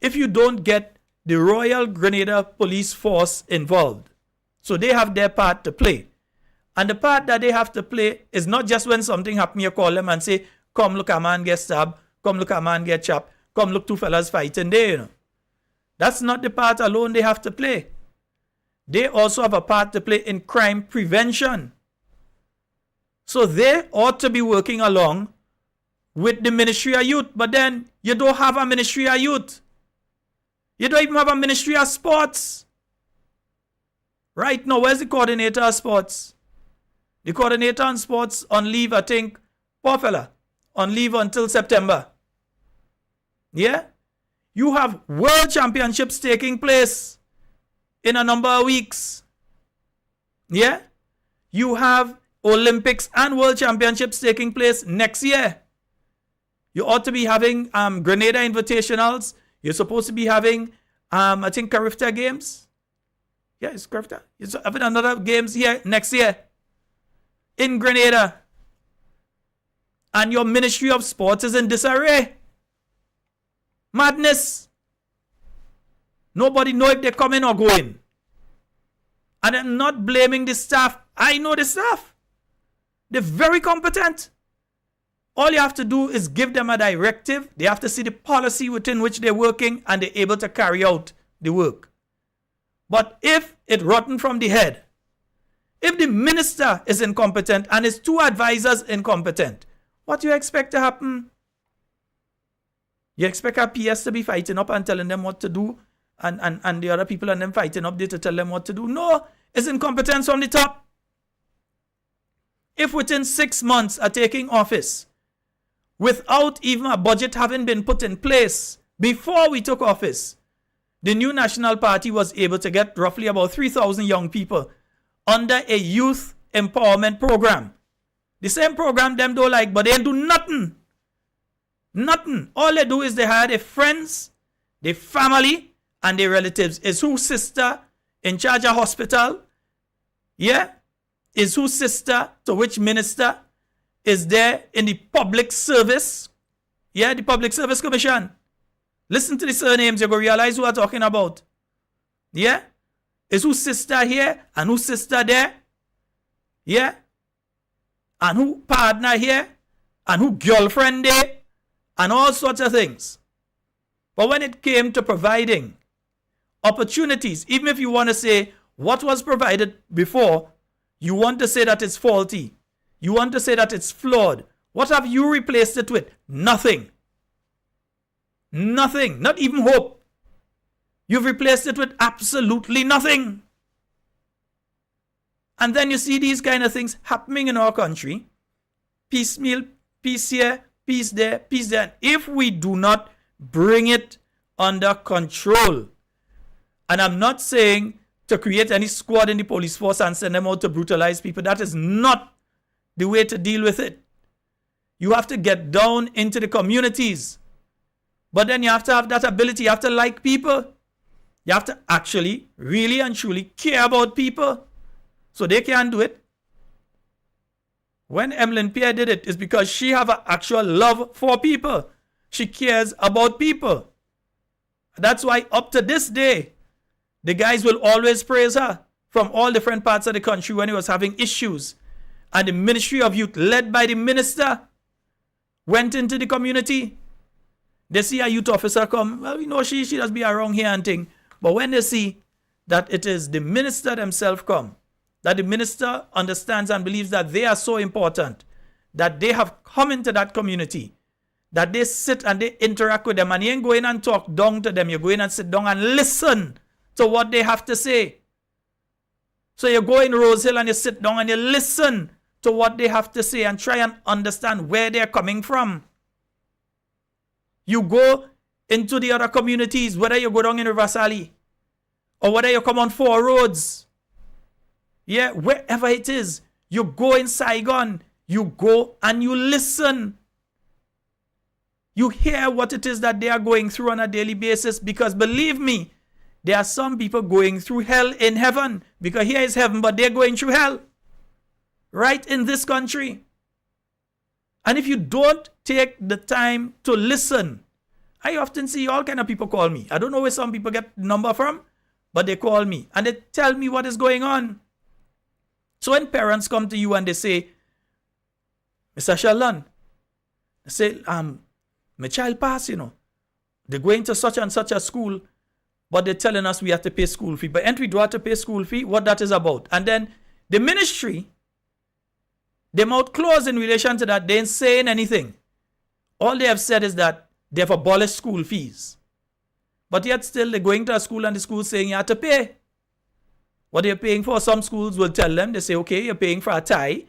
if you don't get the Royal Grenada Police Force involved, so they have their part to play. And the part that they have to play is not just when something happens, you call them and say, come look, a man get stabbed, come look, a man get chopped, come look, two fellas fighting there, you know. That's not the part alone they have to play. They also have a part to play in crime prevention. So they ought to be working along with the Ministry of Youth, but then you don't have a Ministry of Youth. You don't even have a Ministry of Sports. Right now, where's the coordinator of sports? The coordinator on sports on leave, I think, poor fella, on leave until September. Yeah? You have world championships taking place in a number of weeks. Yeah? You have Olympics and world championships taking place next year. You ought to be having Grenada Invitationals. You're supposed to be having, I think, Carifta Games. Yeah, it's Carifta. You're having another games here next year in Grenada. And your Ministry of Sports is in disarray. Madness. Nobody know if they're coming or going. And I'm not blaming the staff. I know the staff. They're very competent. All you have to do is give them a directive. They have to see the policy within which they're working and they're able to carry out the work. But if it rotten from the head, if the minister is incompetent and his two advisors incompetent, what do you expect to happen? You expect our PS to be fighting up and telling them what to do, and the other people and them fighting up there to tell them what to do? No, it's incompetence from the top. If within 6 months of taking office, without even a budget having been put in place before we took office, the new National Party was able to get roughly about 3,000 young people under a youth empowerment program. The same program them don't like, but they do nothing. Nothing. All they do is they hire their friends, their family, and their relatives. Is whose sister in charge of hospital? Yeah? Is whose sister to which minister is there in the public service? Yeah, the Public Service Commission. Listen to the surnames, you're going to realize who I'm talking about. Yeah? Is whose sister here and whose sister there? Yeah? And who partner here? And who girlfriend there? And all sorts of things. But when it came to providing opportunities, even if you want to say what was provided before, you want to say that it's faulty. You want to say that it's flawed. What have you replaced it with? Nothing. Nothing. Not even hope. You've replaced it with absolutely nothing. And then you see these kind of things happening in our country. Piecemeal, piece here, piece there, piece there. And if we do not bring it under control, and I'm not saying to create any squad in the police force and send them out to brutalize people. That is not the way to deal with it. You have to get down into the communities. But then you have to have that ability. You have to like people. You have to actually, really and truly care about people. So they can do it. When Emmeline Pierre did it, it's because she have an actual love for people. She cares about people. That's why up to this day, the guys will always praise her from all different parts of the country when he was having issues. And the Ministry of Youth, led by the minister, went into the community. They see a youth officer come, well, you know, she does be around here and thing. But when they see that it is the minister themselves come, that the minister understands and believes that they are so important, that they have come into that community, that they sit and they interact with them, and you ain't go in and talk down to them. You go in and sit down and listen to what they have to say. So you go in Rose Hill and you sit down and you listen to what they have to say and try and understand where they're coming from. You go into the other communities, whether you go down in River Sally or whether you come on 4 roads. Yeah, wherever it is, you go in Saigon, you go and you listen. You hear what it is that they are going through on a daily basis, because believe me, there are some people going through hell in heaven, because here is heaven, but they're going through hell right in this country. And if you don't take the time to listen, I often see all kind of people call me. I don't know where some people get the number from, but they call me and they tell me what is going on. So when parents come to you and they say, Mr. Sheldon, they say, my child pass, you know. They're going to such and such a school, but they're telling us we have to pay school fee. But ain't we do have to pay school fee? What that is about. And then the ministry, their mouth closed in relation to that. They ain't saying anything. All they have said is that they've abolished school fees. But yet still they're going to a school and the school saying you have to pay. What they're paying for, some schools will tell them, they say, okay, you're paying for a tie,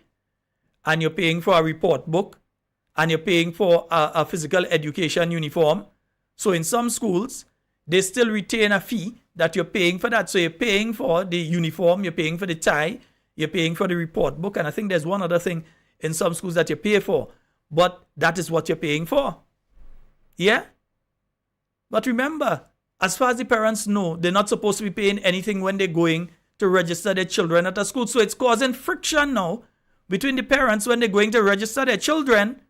and you're paying for a report book, and you're paying for a physical education uniform. So in some schools, they still retain a fee that you're paying for that. So you're paying for the uniform, you're paying for the tie, you're paying for the report book, and I think there's one other thing in some schools that you pay for. But that is what you're paying for. Yeah? But remember, as far as the parents know, they're not supposed to be paying anything when they're going to register their children at a school. So it's causing friction now between the parents when they're going to register their children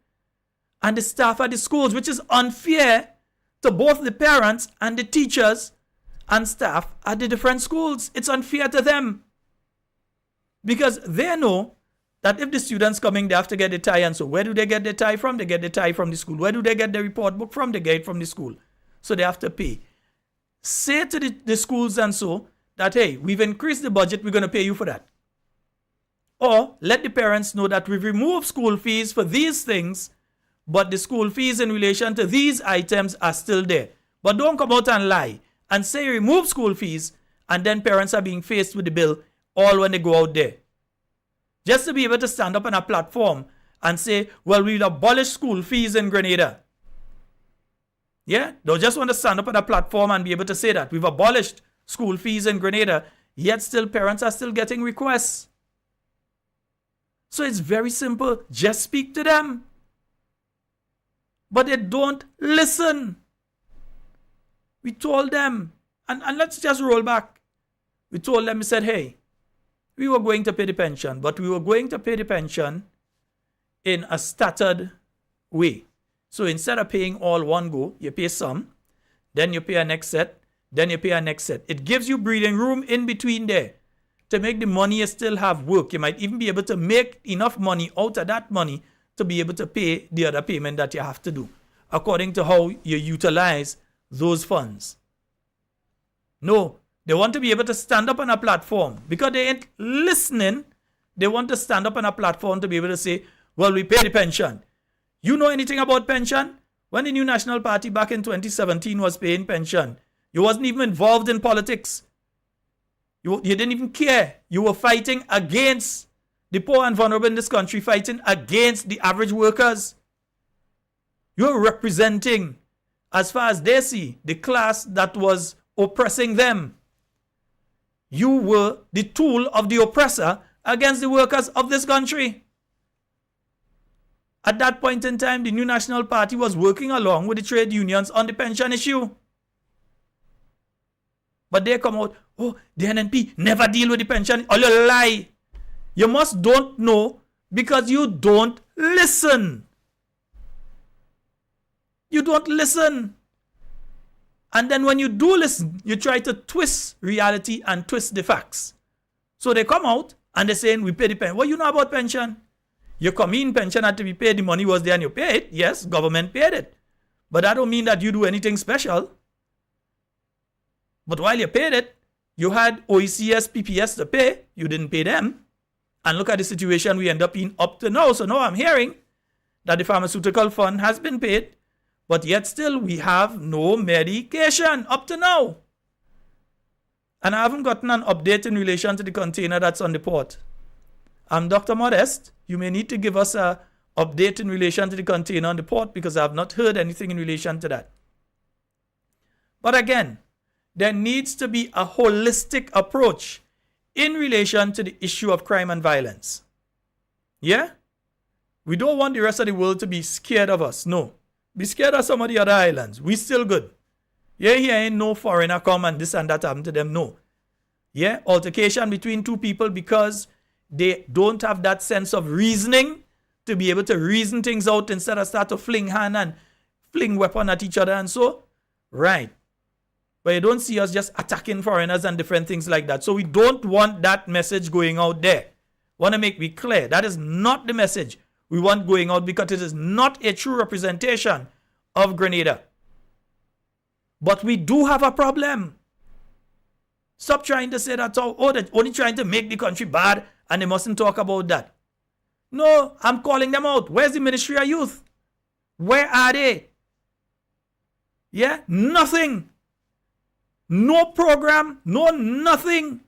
and the staff at the schools, which is unfair to both the parents and the teachers and staff at the different schools. It's unfair to them because they know that if the students coming, they have to get the tie. And so where do they get the tie from? They get the tie from the school. Where do they get the report book from? They get it from the school. So they have to pay. Say to the schools and so that, hey, we've increased the budget, we're going to pay you for that. Or let the parents know that we've removed school fees for these things, but the school fees in relation to these items are still there. But don't come out and lie and say remove school fees, and then parents are being faced with the bill all when they go out there. Just to be able to stand up on a platform and say, well, we'll abolish school fees in Grenada. Yeah, they'll just want to stand up on a platform and be able to say that we've abolished school fees in Grenada, yet still parents are still getting requests. So it's very simple. Just speak to them. But they don't listen. We told them, and let's just roll back. We told them, we said, hey, we were going to pay the pension, but we were going to pay the pension in a staggered way. So instead of paying all one go, you pay some, then you pay a next set, then you pay a next set. It gives you breathing room in between there to make the money you still have work. You might even be able to make enough money out of that money to be able to pay the other payment that you have to do, according to how you utilize those funds. No, they want to be able to stand up on a platform because they ain't listening. They want to stand up on a platform to be able to say, well, we pay the pension. You know anything about pension? When the New National Party back in 2017 was paying pension, you wasn't even involved in politics. You didn't even care. You were fighting against the poor and vulnerable in this country, fighting against the average workers. You're representing, as far as they see, the class that was oppressing them. You were the tool of the oppressor against the workers of this country. At that point in time, the New National Party was working along with the trade unions on the pension issue. But they come out, oh, the NNP never deal with the pension. All you lie. You must don't know because you don't listen. You don't listen. And then when you do listen, you try to twist reality and twist the facts. So they come out and they're saying, we pay the pension. What you know about pension? Your commune pension had to be paid. The money was there and you paid it. Yes, government paid it. But that don't mean that you do anything special. But while you paid it, you had OECS, PPS to pay. You didn't pay them. And look at the situation we end up in up to now. So now I'm hearing that the pharmaceutical fund has been paid, but yet still we have no medication up to now. And I haven't gotten an update in relation to the container that's on the port. I'm Dr. Modest. You may need to give us an update in relation to the container on the port because I have not heard anything in relation to that. But again, there needs to be a holistic approach in relation to the issue of crime and violence. Yeah? We don't want the rest of the world to be scared of us. No. Be scared of some of the other islands. We still good. Yeah, here ain't no foreigner come and this and that happen to them. No. Yeah? Altercation between two people because they don't have that sense of reasoning to be able to reason things out instead of start to fling hand and fling weapon at each other and so. Right. But you don't see us just attacking foreigners and different things like that. So we don't want that message going out there. Want to make it clear. That is not the message we want going out because it is not a true representation of Grenada. But we do have a problem. Stop trying to say that, oh, they're only trying to make the country bad and they mustn't talk about that. No, I'm calling them out. Where's the Ministry of Youth? Where are they? Yeah, nothing. No program, no nothing.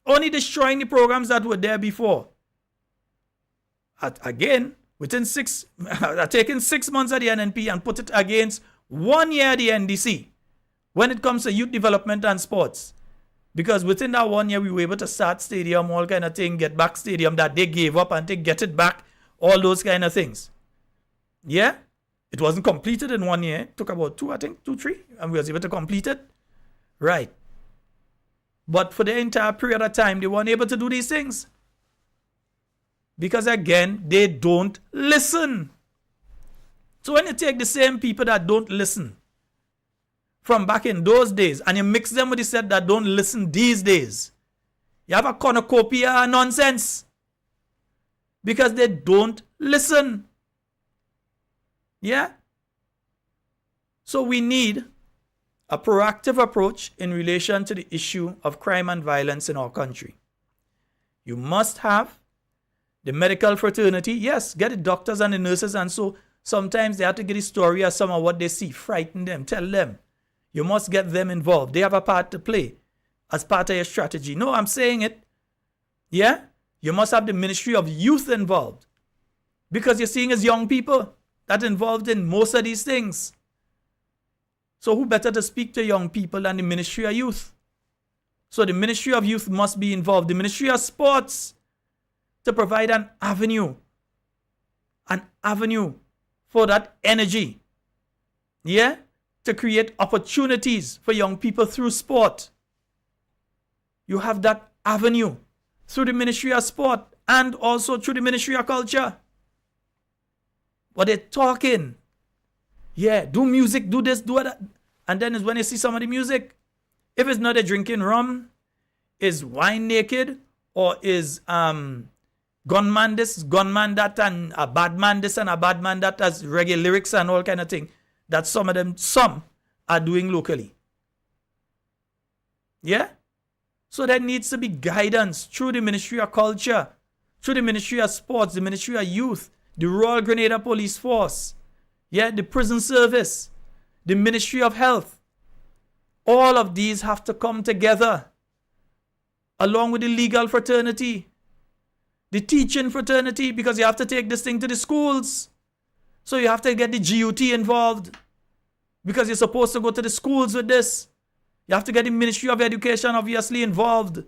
Only destroying the programs that were there before. Again, within taking 6 months of the NNP and put it against 1 year the NDC when it comes to youth development and sports. Because within that 1 year, we were able to start stadium, all kind of thing, get back stadium that they gave up and they get it back, all those kind of things. Yeah? It wasn't completed in 1 year. It took about 2, 3, and we was able to complete it. Right. But for the entire period of time, they weren't able to do these things. Because again, they don't listen. So when you take the same people that don't listen from back in those days and you mix them with the set that don't listen these days, you have a cornucopia of nonsense. Because they don't listen. Yeah? So we need a proactive approach in relation to the issue of crime and violence in our country. You must have the medical fraternity. Yes, get the doctors and the nurses, and so sometimes they have to get the story of some of what they see, frighten them, tell them. You must get them involved. They have a part to play as part of your strategy. No, I'm saying it. Yeah? You must have the Ministry of Youth involved, because you're seeing as young people that involved in most of these things. So who better to speak to young people than the Ministry of Youth? So the Ministry of Youth must be involved. The Ministry of Sports, to provide an avenue for that energy. Yeah? To create opportunities for young people through sport. You have that avenue through the Ministry of Sport and also through the Ministry of Culture. But they're talking. Yeah, do music, do this, do that. And then is when you see some of the music. If it's not a drinking rum, is wine naked, or is gunman this, gunman that, and a bad man this and a bad man that, has reggae lyrics and all kind of thing, that some are doing locally. Yeah? So there needs to be guidance through the Ministry of Culture, through the Ministry of Sports, the Ministry of Youth, the Royal Grenada Police Force, yeah, the Prison Service, the Ministry of Health. All of these have to come together, along with the legal fraternity, the teaching fraternity, because you have to take this thing to the schools. So you have to get the GUT involved, because you're supposed to go to the schools with this. You have to get the Ministry of Education obviously involved,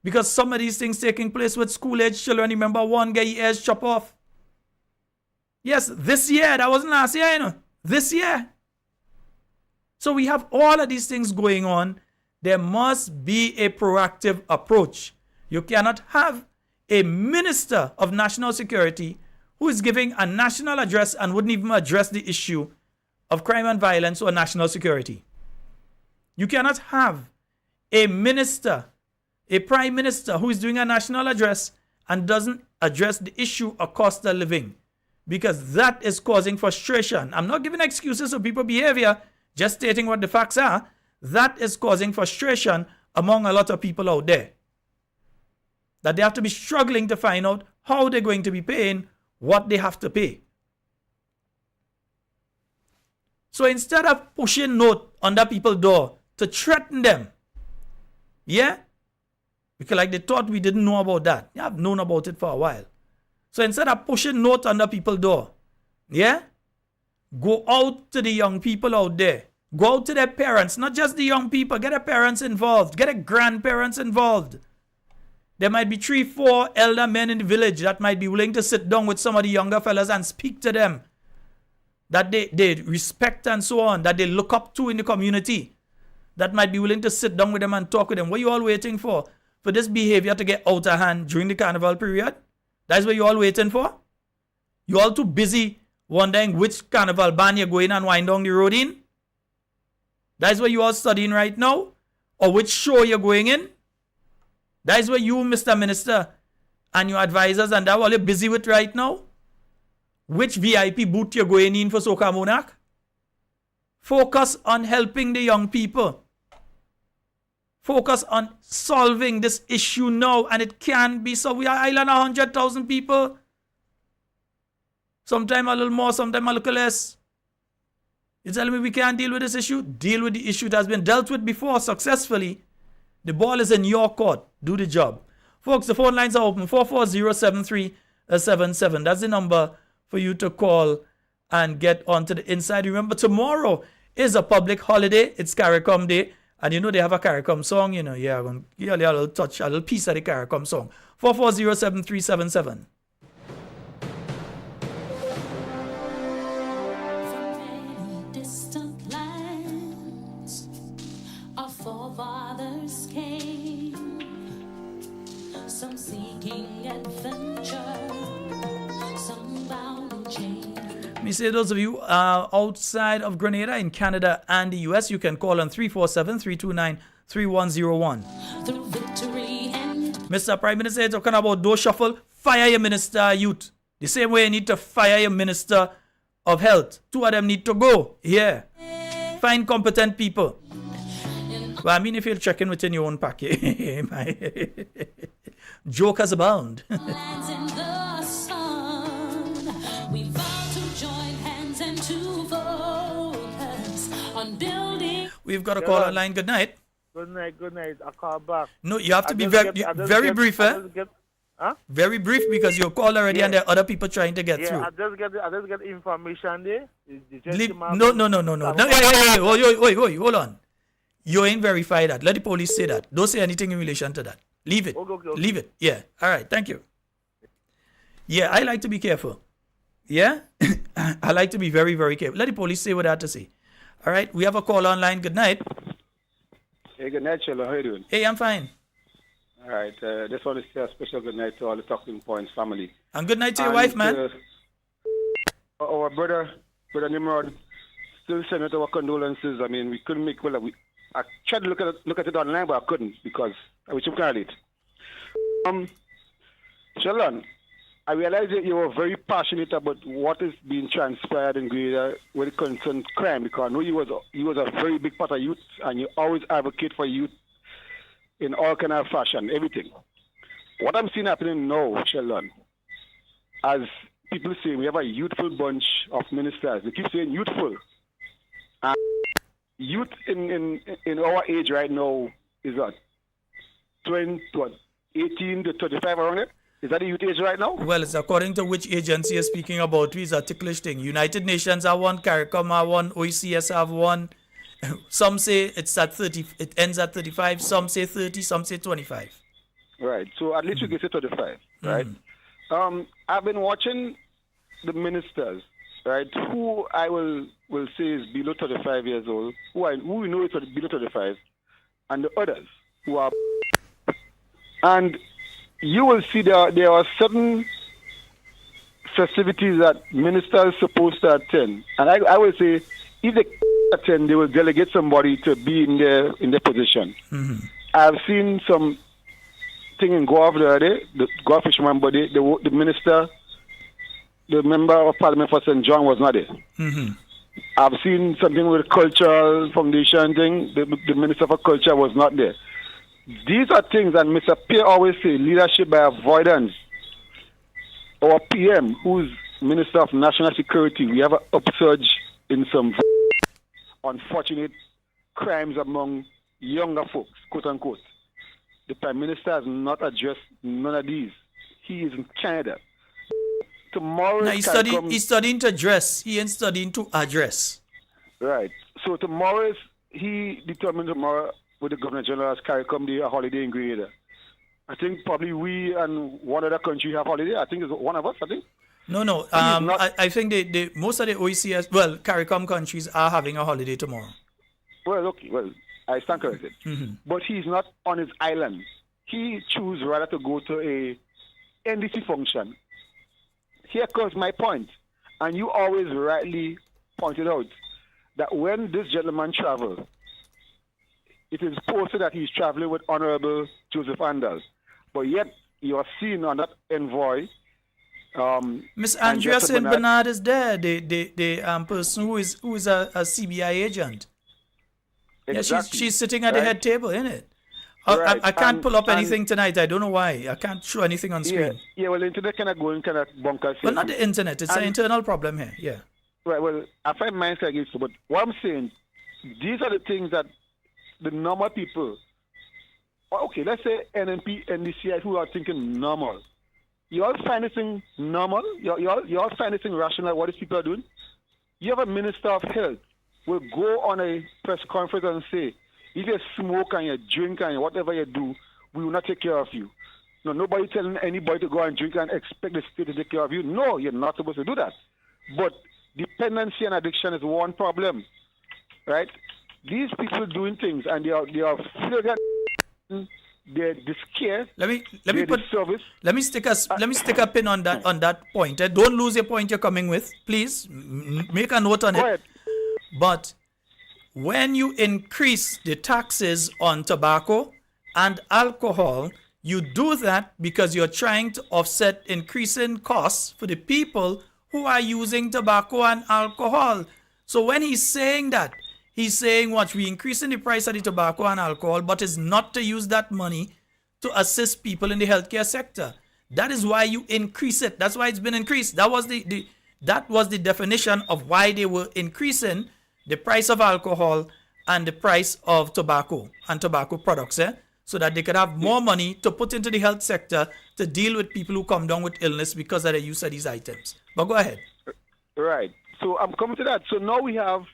because some of these things taking place with school-age children. Remember, one get his ears chopped off. Yes, this year. That wasn't last year, you know. This year. So we have all of these things going on. There must be a proactive approach. You cannot have a Minister of National Security who is giving a national address and wouldn't even address the issue of crime and violence or national security. You cannot have a minister, a prime minister who is doing a national address and doesn't address the issue of cost of living, because that is causing frustration. I'm not giving excuses of people's behavior, just stating what the facts are. That is causing frustration among a lot of people out there, that they have to be struggling to find out how they're going to be paying what they have to pay. So instead of pushing note under people's door to threaten them, yeah, because like they thought we didn't know about that. Yeah, I've known about it for a while. So instead of pushing note under people's door, yeah, go out to the young people out there. Go out to their parents, not just the young people. Get their parents involved. Get their grandparents involved. There might be 3-4 elder men in the village that might be willing to sit down with some of the younger fellas and speak to them, that they respect and so on, that they look up to in the community, that might be willing to sit down with them and talk with them. What are you all waiting for? For this behavior to get out of hand during the carnival period? That's what you all waiting for? You all too busy wondering which carnival band you're going and wind down the road in? That's what you all studying right now? Or which show you're going in? That's what you, Mr. Minister, and your advisors and that all you're busy with right now? Which VIP booth you're going in for Soca Monarch? Focus on helping the young people. Focus on solving this issue now, and it can be so. We are island 100,000 people. Sometime a little more, sometime a little less. You tell me we can't deal with this issue? Deal with the issue that has been dealt with before successfully. The ball is in your court. Do the job. Folks, the phone lines are open. 440-7377. That's the number for you to call and get onto the inside. Remember, tomorrow is a public holiday. It's CARICOM Day. And you know they have a CARICOM song, you know. Yeah, I'm going to give you a little touch, a little piece of the CARICOM song. 440-7377. Some seeking adventure, some bound in chains. Let me say those of you outside of Grenada, in Canada and the US, you can call on 347-329-3101. Mr. Prime Minister, talking about door shuffle, fire your Minister Youth. The same way you need to fire your Minister of Health. Two of them need to go. Yeah. find competent people. Well, I mean, if you're checking within your own packet, jokers abound. Lands in the sun. We vow to join hands and to focus on building. We've got a call online. Good night. Good night. I call back. No, you have to I be just very get- brief, I eh? just get- Huh? Very brief because you're called already and there are other people trying to get Yeah, through. I just get information there. No. Wait, hold on. You ain't verified that. Let the police say that. Don't say anything in relation to that. Leave it. Okay. Leave it. Yeah. All right. Thank you. Yeah, I like to be careful. Yeah? I like to be very, very careful. Let the police say what they have to say. All right. We have a call online. Good night. Hey, good night, Shella. How you doing? Hey, I'm fine. All right. Just want to say a special good night to all the Talking Points family. And good night to your wife, man. Our brother Nimrod, still sending our condolences. I mean, we couldn't make I tried to look at it online, but I couldn't because I was too kind of late. Sheldon, I realize that you were very passionate about what is being transpired in Grenada when it concerns crime, because I know you was a very big part of youth, and you always advocate for youth in all kind of fashion, everything. What I'm seeing happening now, Sheldon, as people say, we have a youthful bunch of ministers. They keep saying youthful. And youth in our age right now is what? 18 to 35 around it? Is that the youth age right now? Well, it's according to which agency you're speaking about. It's a ticklish thing. United Nations have one, CARICOM have one, OECS have one. Some say it's at 30, it ends at 35. Some say 30, some say 25. Right. So at least you can say 35, right? I've been watching the ministers, right, who I will say is below 35 years old, who we know is below 35, and the others who are... And you will see there are certain festivities that ministers are supposed to attend. And I will say, if they attend, they will delegate somebody to be in their position. I've seen some thing in Goa the other day, the Goa Fisherman Body, the minister, the member of parliament for St. John was not there. I've seen something with the cultural foundation thing, the minister for culture was not there. These are things that Mr. Pierre always say, leadership by avoidance. Our PM, who's Minister of National Security, we have an upsurge in some unfortunate crimes among younger folks, quote unquote. The Prime Minister has not addressed none of these. He is in Canada. Tomorrow, now he's studying to dress. He ain't studying to address. Right. So tomorrow he determined tomorrow with the Governor General's CARICOM Day, a holiday in Grenada. I think probably we and one other country have holiday. I think it's one of us, I think. No. I think they most of the OECS, well, CARICOM countries are having a holiday tomorrow. Well, okay. Well, I stand corrected. But he's not on his island. He chose rather to go to a NDC function. Here comes my point. And you always rightly pointed out that when this gentleman travels, it is posted that he's traveling with Honorable Joseph Anders. But yet, you are seen on that envoy. Miss Andrea St. Bernard is there, the person who is a CBI agent. Exactly. Yeah, she's sitting at the head table, isn't it? I can't pull up anything tonight. I don't know why. I can't show anything on screen. Yeah, well, the internet kind of going kind of bonkers. Well, not the internet. It's an internal problem here. Yeah. Right, well, I find mine against it. But what I'm saying, these are the things that the normal people, okay, let's say NNP, NDCI, who are thinking normal. You all find this thing normal? You all find this thing rational, what these people are doing? You have a Minister of Health will go on a press conference and say, if you smoke and you drink and whatever you do, we will not take care of you. No, nobody telling anybody to go and drink and expect the state to take care of you. No, you're not supposed to do that. But dependency and addiction is one problem, right? These people doing things and they are they're scared. Let me stick a pin on that point. Don't lose your point you're coming with. Please make a note on it. But when you increase the taxes on tobacco and alcohol, you do that because you're trying to offset increasing costs for the people who are using tobacco and alcohol. So when he's saying that, He's saying, watch, we increasing the price of the tobacco and alcohol, but it's not to use that money to assist people in the healthcare sector. That is why you increase it. That's why it's been increased. That was the definition of why they were increasing the price of alcohol and the price of tobacco and tobacco products, so that they could have more money to put into the health sector to deal with people who come down with illness because of the use of these items. But go ahead. Right. So I'm coming to that. So now we have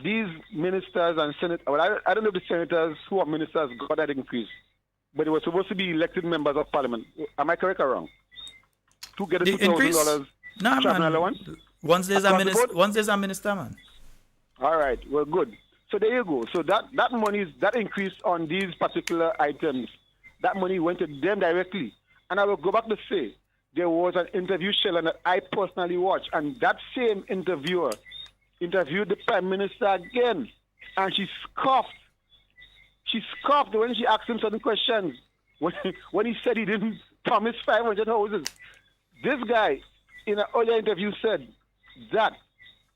these ministers and senators. Well, I don't know if the senators who are ministers got that increase, but they were supposed to be elected members of parliament. Am I correct or wrong? To get a $2,000 traveling allowance? Once there's a minister, man. All right. Well, good. So there you go. So that money, that increase on these particular items, that money went to them directly. And I will go back to say, there was an interview, Sheldon, that I personally watched, and that same interviewer interviewed the Prime Minister again, and she scoffed. She scoffed when she asked him certain questions. When he said he didn't promise 500 houses. This guy, in an earlier interview, said that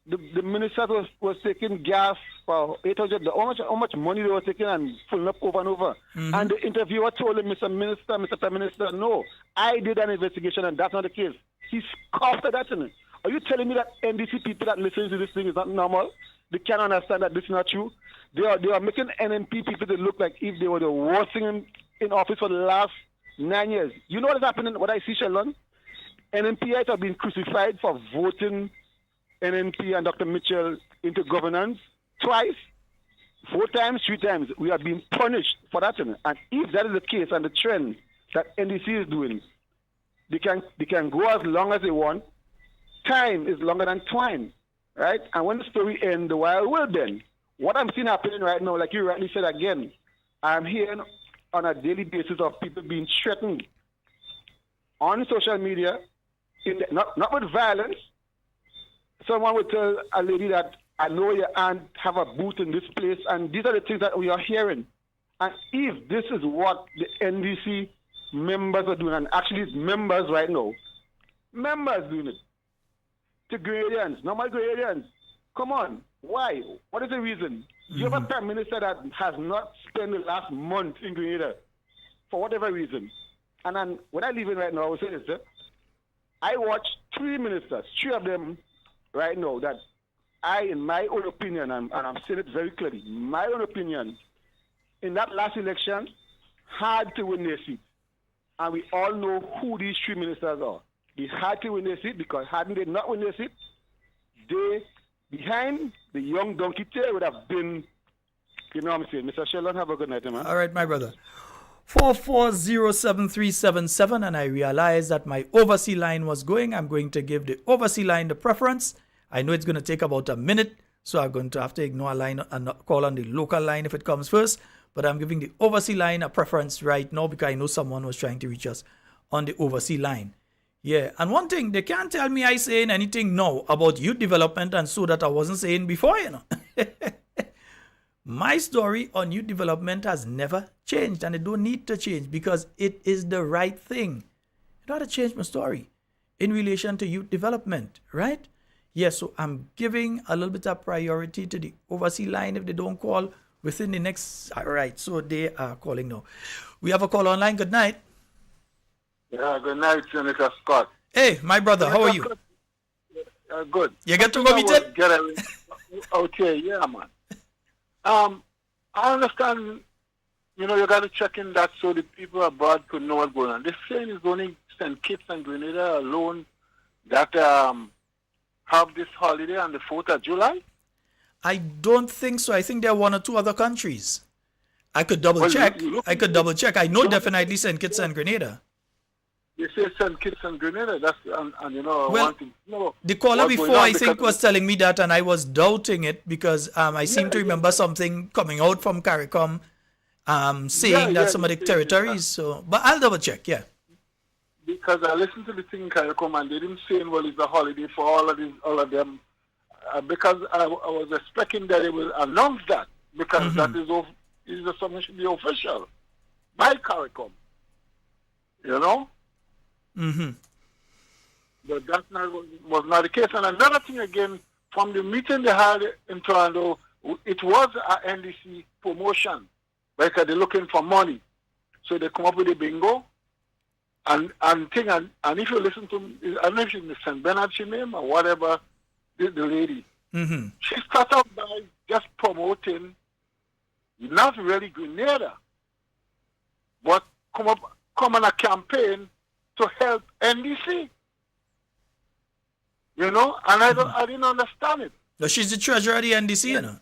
the minister was taking gas for 800. How much money they were taking and filling up over and over. Mm-hmm. And the interviewer told him, Mr. Minister, Mr. Prime Minister, no, I did an investigation and that's not the case. He scoffed at that. Are you telling me that NDC people that listen to this thing is not normal? They can't understand that this is not true? They are making NMP people to look like if they were the worst thing in office for the last 9 years. You know what is happening? What I see, Sheldon? NMPites have been crucified for voting NNP and Dr. Mitchell into governance twice, 4 times, 3 times. We are being punished for that. And if that is the case and the trend that NDC is doing, they can go as long as they want. Time is longer than twine, right? And when the story ends, the while will bend. What I'm seeing happening right now, like you rightly said again, I'm hearing on a daily basis of people being threatened on social media, not with violence. Someone would tell a lady that, I know your aunt have a booth in this place, and these are the things that we are hearing. And if this is what the NDC members are doing, and actually it's members right now, members doing it, to Grenadians, normal Grenadians, come on, why? What is the reason? Mm-hmm. You have a Prime Minister that has not spent the last month in Grenada, for whatever reason. And then when I leave in right now, I will say this, I watch 3 ministers, 3 of them right now, that I, in my own opinion, and I'm saying it very clearly, my own opinion, in that last election, had to win their seat. And we all know who these 3 ministers are. They had to win their seat because hadn't they not win their seat, they, behind the young donkey tail, would have been, you know what I'm saying. Mr. Sheldon, have a good night, man. All right, my brother. 440377, and I realized that my overseas line was going. I'm going to give the overseas line the preference. I know it's going to take about a minute, so I'm going to have to ignore a line and call on the local line if it comes first. But I'm giving the overseas line a preference right now because I know someone was trying to reach us on the overseas line. Yeah, and one thing, they can't tell me I saying anything now about youth development and so that I wasn't saying before, you know. My story on youth development has never changed, and it don't need to change because it is the right thing. I don't have to change my story in relation to youth development, right? Yes, so I'm giving a little bit of priority to the overseas line if they don't call within the next... All right, so they are calling now. We have a call online. Good night. Yeah, good night, Senator Scott. Hey, my brother, how are you? Good. You get to go meet it? Okay, yeah, man. I understand, you know, you got to check in that so the people abroad could know what's going on. They're saying it's only St. Kitts and Grenada alone that have this holiday on the 4th of July? I don't think so. I think there are 1 or 2 other countries. I could double check. I know definitely St. Kitts and Grenada. They say St. Kitts and Grenada. That's and you know, well, I want to know the caller before I think was telling me that, and I was doubting it because I seem to remember something coming out from CARICOM saying that some of the territories. So, but I'll double check. Yeah. Because I listened to the thing in CARICOM and they didn't say, well, it's a holiday for all of them. Because I was expecting that they will announce that because that is the submission be official by CARICOM. You know. But that was not the case. And another thing again, from the meeting they had in Toronto it was a NDC promotion because they're looking for money. So they come up with a bingo and if you listen to, I don't know if she's Miss St. Bernard she name or whatever, the lady. Mm-hmm. She started out by just promoting, not really Grenada, but come on a campaign to help NDC. You know, and I didn't understand it. No, she's the treasurer of the NDC, you know.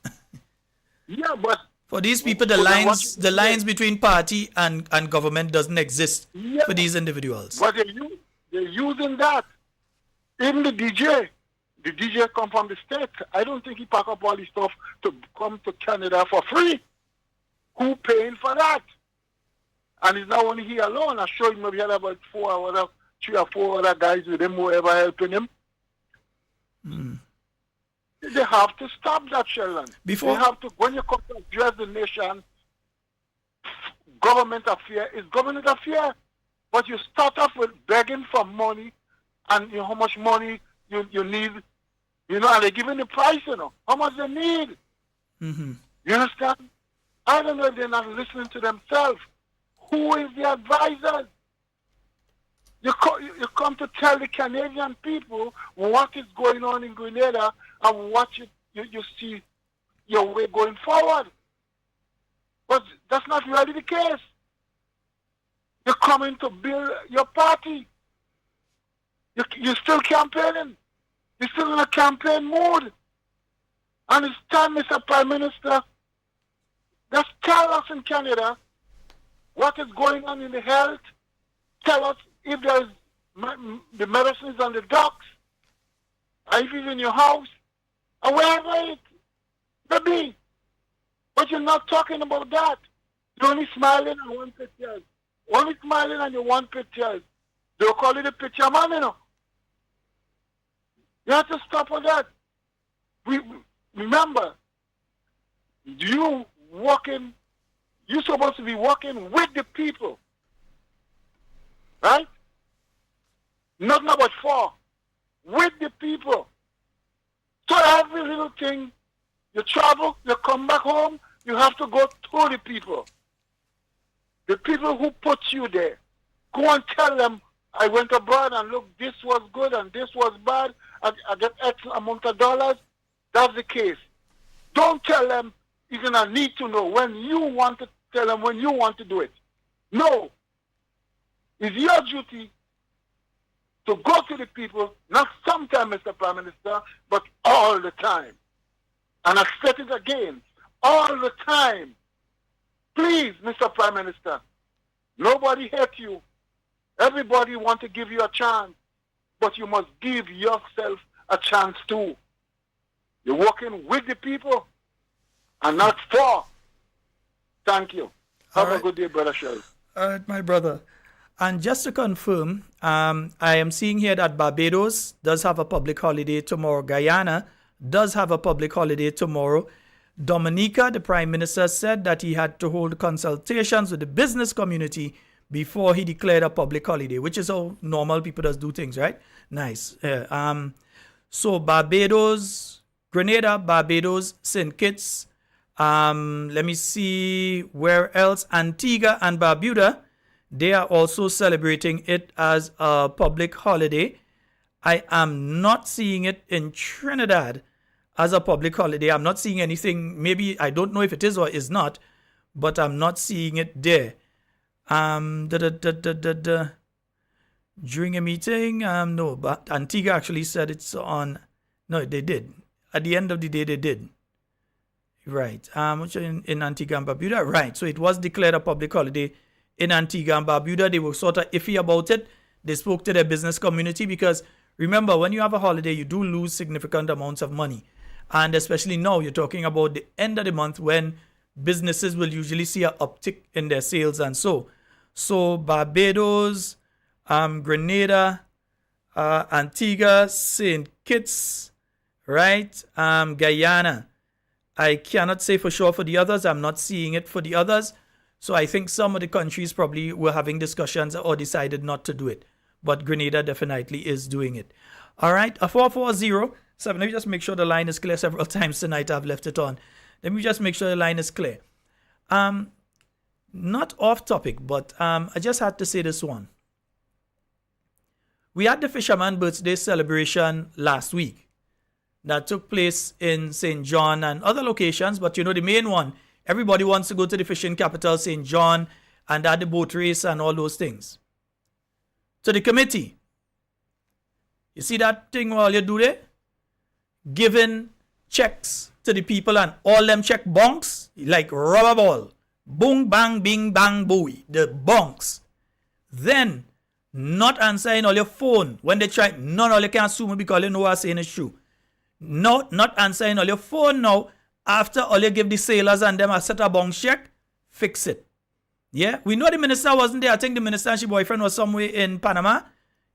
Yeah, but for these people, the lines between party and government doesn't exist for these individuals. But they're using that. Even the DJ come from the States. I don't think he pack up all his stuff to come to Canada for free. Who paying for that? And he's not only here alone. I'm sure he maybe had about 3 or 4 other guys with him who ever helping him. Mm. They have to stop that, Sheldon. They have to, when you come to address the nation, government affair is government affair. But you start off with begging for money and you know how much money you need, you know, and they're giving the price, you know, how much they need. Mm-hmm. You understand? I don't know if they're not listening to themselves. Who is the advisors? You come to tell the Canadian people what is going on in Grenada and what you see your way going forward. But that's not really the case. You're coming to build your party. You're still campaigning. You're still in a campaign mode. And it's time, Mr. Prime Minister, just tell us in Canada what is going on in the health. Tell us if there's the medicines on the docks, or if it's in your house, or wherever it may be. But you're not talking about that. You're only smiling on one picture. Only smiling on your one picture. They'll call it a picture man, you know. You have to stop with that. Remember, you're supposed to be working with the people. Right? Not about for. With the people. So every little thing, you travel, you come back home, you have to go to the people. The people who put you there. Go and tell them, I went abroad and look, this was good and this was bad. I get X amount of dollars. That's the case. Don't tell them you're going to need to know when you want to tell them when you want to do it. No. It's your duty to go to the people, not sometimes, Mr. Prime Minister, but all the time. And I said it again, all the time. Please, Mr. Prime Minister, nobody hate you. Everybody want to give you a chance, but you must give yourself a chance too. You're working with the people and not for. Thank you. Have a good day, Brother Shell. All right, my brother. And just to confirm, I am seeing here that Barbados does have a public holiday tomorrow. Guyana does have a public holiday tomorrow. Dominica, the Prime Minister, said that he had to hold consultations with the business community before he declared a public holiday, which is how normal people just do things, right? Nice. So Barbados, Grenada, Barbados, St. Kitts, let me see where else, Antigua and Barbuda, they are also celebrating it as a public holiday. I am not seeing it in Trinidad as a public holiday. I'm not seeing anything. Maybe I don't know if it is or is not, but I'm not seeing it there. During a meeting, no, but Antigua actually said it's on. No, they did. At the end of the day, they did. Right. In Antigua and Barbuda, right. So it was declared a public holiday in Antigua and Barbuda. They were sort of iffy about it. They spoke to their business community because remember, when you have a holiday, you do lose significant amounts of money. And especially now, you're talking about the end of the month when businesses will usually see an uptick in their sales and so. So Barbados, Grenada, Antigua, St. Kitts, right? Guyana. I cannot say for sure for the others. I'm not seeing it for the others. So I think some of the countries probably were having discussions or decided not to do it. But Grenada definitely is doing it. All right, a 440-7. Let me just make sure the line is clear several times tonight. I've left it on. Let me just make sure the line is clear. Not off topic, but I just had to say this one. We had the Fisherman Birthday celebration last week that took place in St. John and other locations, but the main one, everybody wants to go to the fishing capital, St. John, and at the boat race and all those things. So the committee, you see that thing all you do there? Giving checks to the people and all them check bonks like rubber ball. Boom, bang, bing, bang, booey. The bonks. Then, not answering all your phone. When they try, none all you can assume because you know what I'm saying is true. No, not answering all your phone now. After all you give the sailors and them a set a bonk check, fix it. Yeah, we know the minister wasn't there. I think the minister and her boyfriend was somewhere in Panama.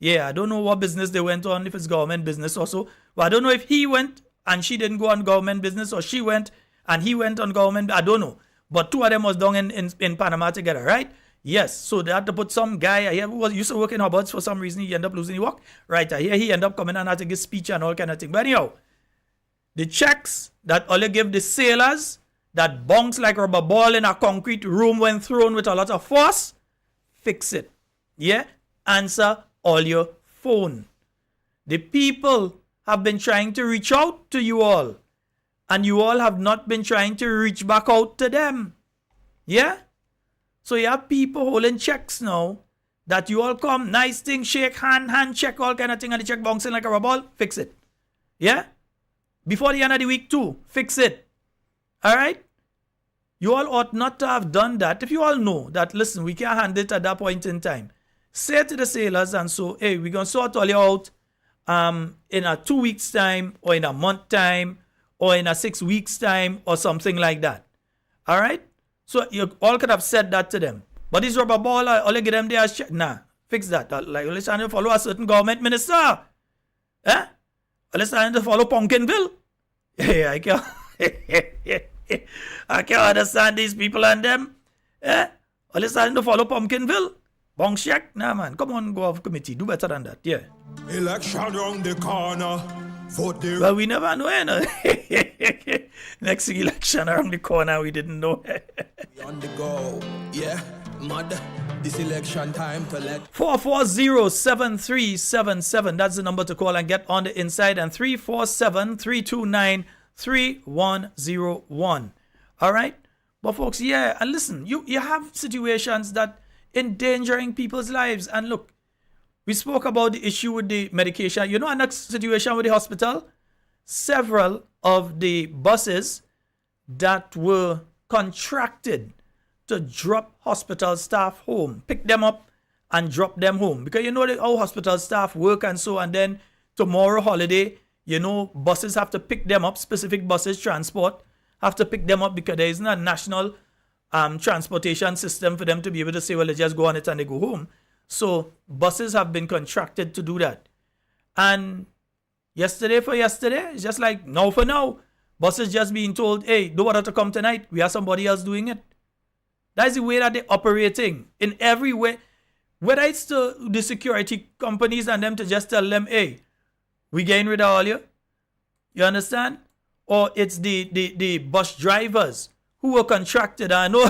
Yeah, I don't know what business they went on, if it's government business or so. But I don't know if he went and she didn't go on government business, or she went and he went on government. I don't know. But two of them was down in Panama together, right? Yes. So they had to put some guy here who used to work in Hubbards for some reason. He ended up losing his work. Right. Here he ended up coming and had to give speech and all kind of thing. But anyhow, the checks that all you give the sailors that bounce like rubber ball in a concrete room when thrown with a lot of force, fix it. Yeah? Answer all your phone. The people have been trying to reach out to you all, and you all have not been trying to reach back out to them. Yeah? So you have people holding checks now that you all come, nice thing, shake hand check, all kind of thing, and the check bouncing like a rubber ball, fix it. Yeah? Before the end of the week too, fix it. Alright? You all ought not to have done that. If you all know that, listen, we can't handle it at that point in time, say to the sailors and so, hey, we're going to sort all you out in a 2 weeks time, or in a month time, or in a 6 weeks time, or something like that. Alright? So you all could have said that to them. But this rubber ball, all you get them there, nah, fix that. Like, let's try to follow a certain government minister. Eh? Let's try to follow Pumpkinville. Yeah, I can't. I can't understand these people and them. Eh? Let's try to follow Pumpkinville. Bong check? Nah, man. Come on, go off committee. Do better than that. Yeah. Election around the corner. Vote there. Well, we never know, you know. Next election around the corner, we didn't know. We on the go. Yeah, mud. This election time to let 440-7377. That's the number to call and get on the inside. And 347-329-3101. All right? But folks, yeah, and listen, you have situations that endangering people's lives. And look, we spoke about the issue with the medication. You know, another situation with the hospital, several of the buses that were contracted to drop hospital staff home, pick them up and drop them home. Because you know how hospital staff work and so, and then tomorrow holiday, you know, buses have to pick them up, specific buses, transport, have to pick them up because there isn't a national transportation system for them to be able to say, well, they just go on it and they go home. So buses have been contracted to do that. And yesterday, it's just like now for now. Buses just being told, hey, don't bother to come tonight. We have somebody else doing it. That's the way that they're operating in every way. Whether it's to the security companies and them to just tell them, hey, we getting rid of all you. You understand? Or it's the bus drivers who were contracted. I know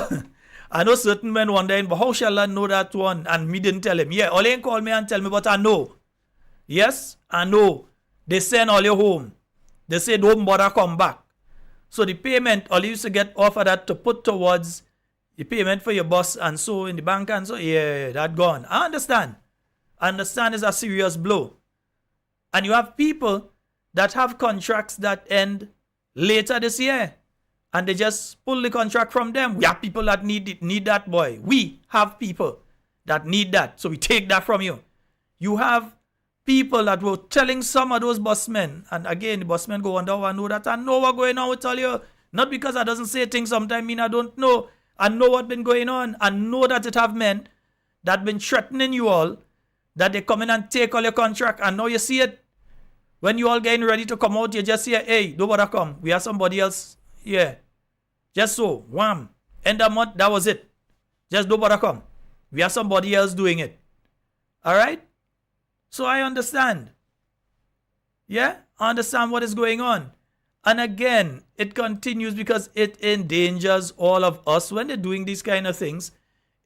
certain men wondering, but how shall I know that one? And me didn't tell him. Yeah, all ain't call me and tell me, but I know. Yes, I know. They send all you home. They say don't bother come back. So the payment, all you used to get off of that to put towards the payment for your bus and so in the bank and so, yeah, that gone. I understand. I understand it's a serious blow. And you have people that have contracts that end later this year. And they just pull the contract from them. We have people that need that, boy. We have people that need that. So we take that from you. You have people that were telling some of those busmen, and again, the busmen go wonder, I know that I know what's going on with all you. Not because I doesn't say things sometimes mean I don't know. I know what's been going on. I know that it have men that been threatening you all, that they come in and take all your contract, and now you see it. When you all getting ready to come out, you just say, hey, don't bother come. We have somebody else. Yeah. Just so. Wham. End of month, that was it. Just don't bother come. We have somebody else doing it. Alright? So I understand. Yeah? I understand what is going on. And again, it continues because it endangers all of us. When they're doing these kind of things,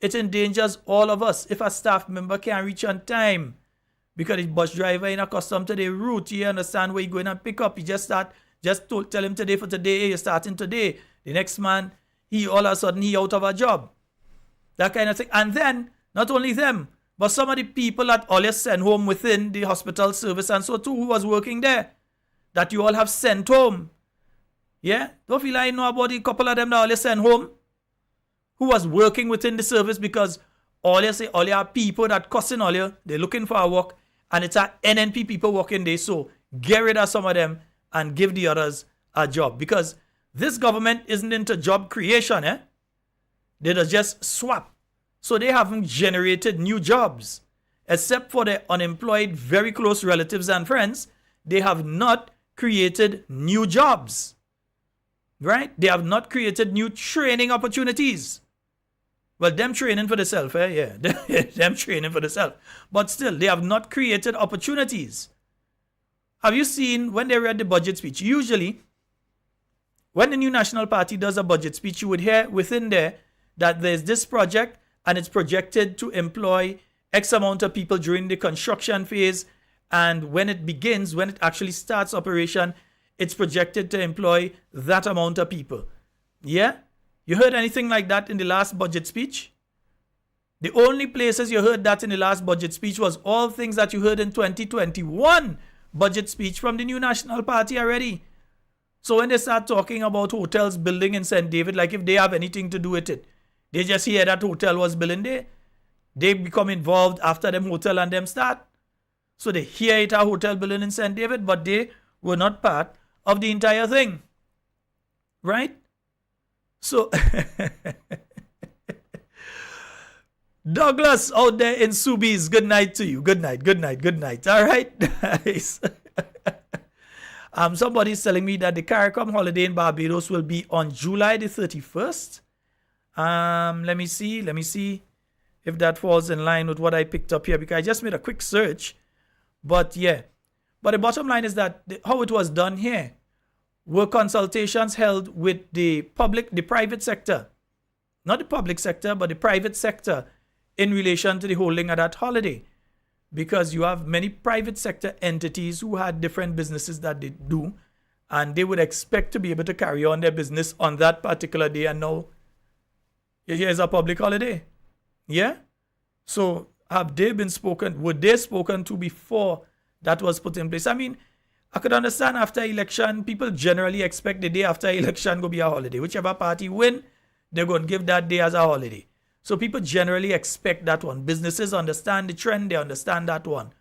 it endangers all of us. If a staff member can't reach on time because the bus driver is not accustomed to the route, you understand where you're going and pick up. You just tell him today for today, hey, you're starting today. The next man, he all of a sudden, he out of a job. That kind of thing. And then, not only them, but some of the people that all you send home within the hospital service and so too, who was working there, that you all have sent home. Yeah? Don't feel like I know about a couple of them that all you send home, who was working within the service, because all you have people that cussing all you, they're looking for a work, and it's a NNP people working there. So get rid of some of them and give the others a job. Because this government isn't into job creation, eh? They just swap. So they haven't generated new jobs. Except for their unemployed, very close relatives and friends, they have not created new jobs. Right? They have not created new training opportunities. Well, them training for themselves, eh? Yeah. Them training for themselves. But still, they have not created opportunities. Have you seen when they read the budget speech? Usually, when the New National Party does a budget speech, you would hear within there that there's this project and it's projected to employ X amount of people during the construction phase. And when it begins, when it actually starts operation, it's projected to employ that amount of people. Yeah? You heard anything like that in the last budget speech? The only places you heard that in the last budget speech was all things that you heard in 2021 budget speech from the New National Party already. So when they start talking about hotels building in St. David, like if they have anything to do with it, they just hear that hotel was building there. They become involved after them hotel and them start. So they hear it a hotel building in St. David, but they were not part of the entire thing. Right? So, Douglas out there in Subies, good night to you. Good night, good night, good night. All right? Nice. Somebody's telling me that the CARICOM holiday in Barbados will be on July the 31st. Let me see if that falls in line with what I picked up here, because I just made a quick search. But yeah, but the bottom line is that how it was done here were consultations held with the private sector, not the public sector, but the private sector in relation to the holding of that holiday. Because you have many private sector entities who had different businesses that they do, and they would expect to be able to carry on their business on that particular day, and now here's a public holiday. Yeah? So would they spoken to before that was put in place? I mean, I could understand after election, people generally expect the day after election to be a holiday. Whichever party win, they're going to give that day as a holiday. So people generally expect that one. Businesses understand the trend, they understand that one.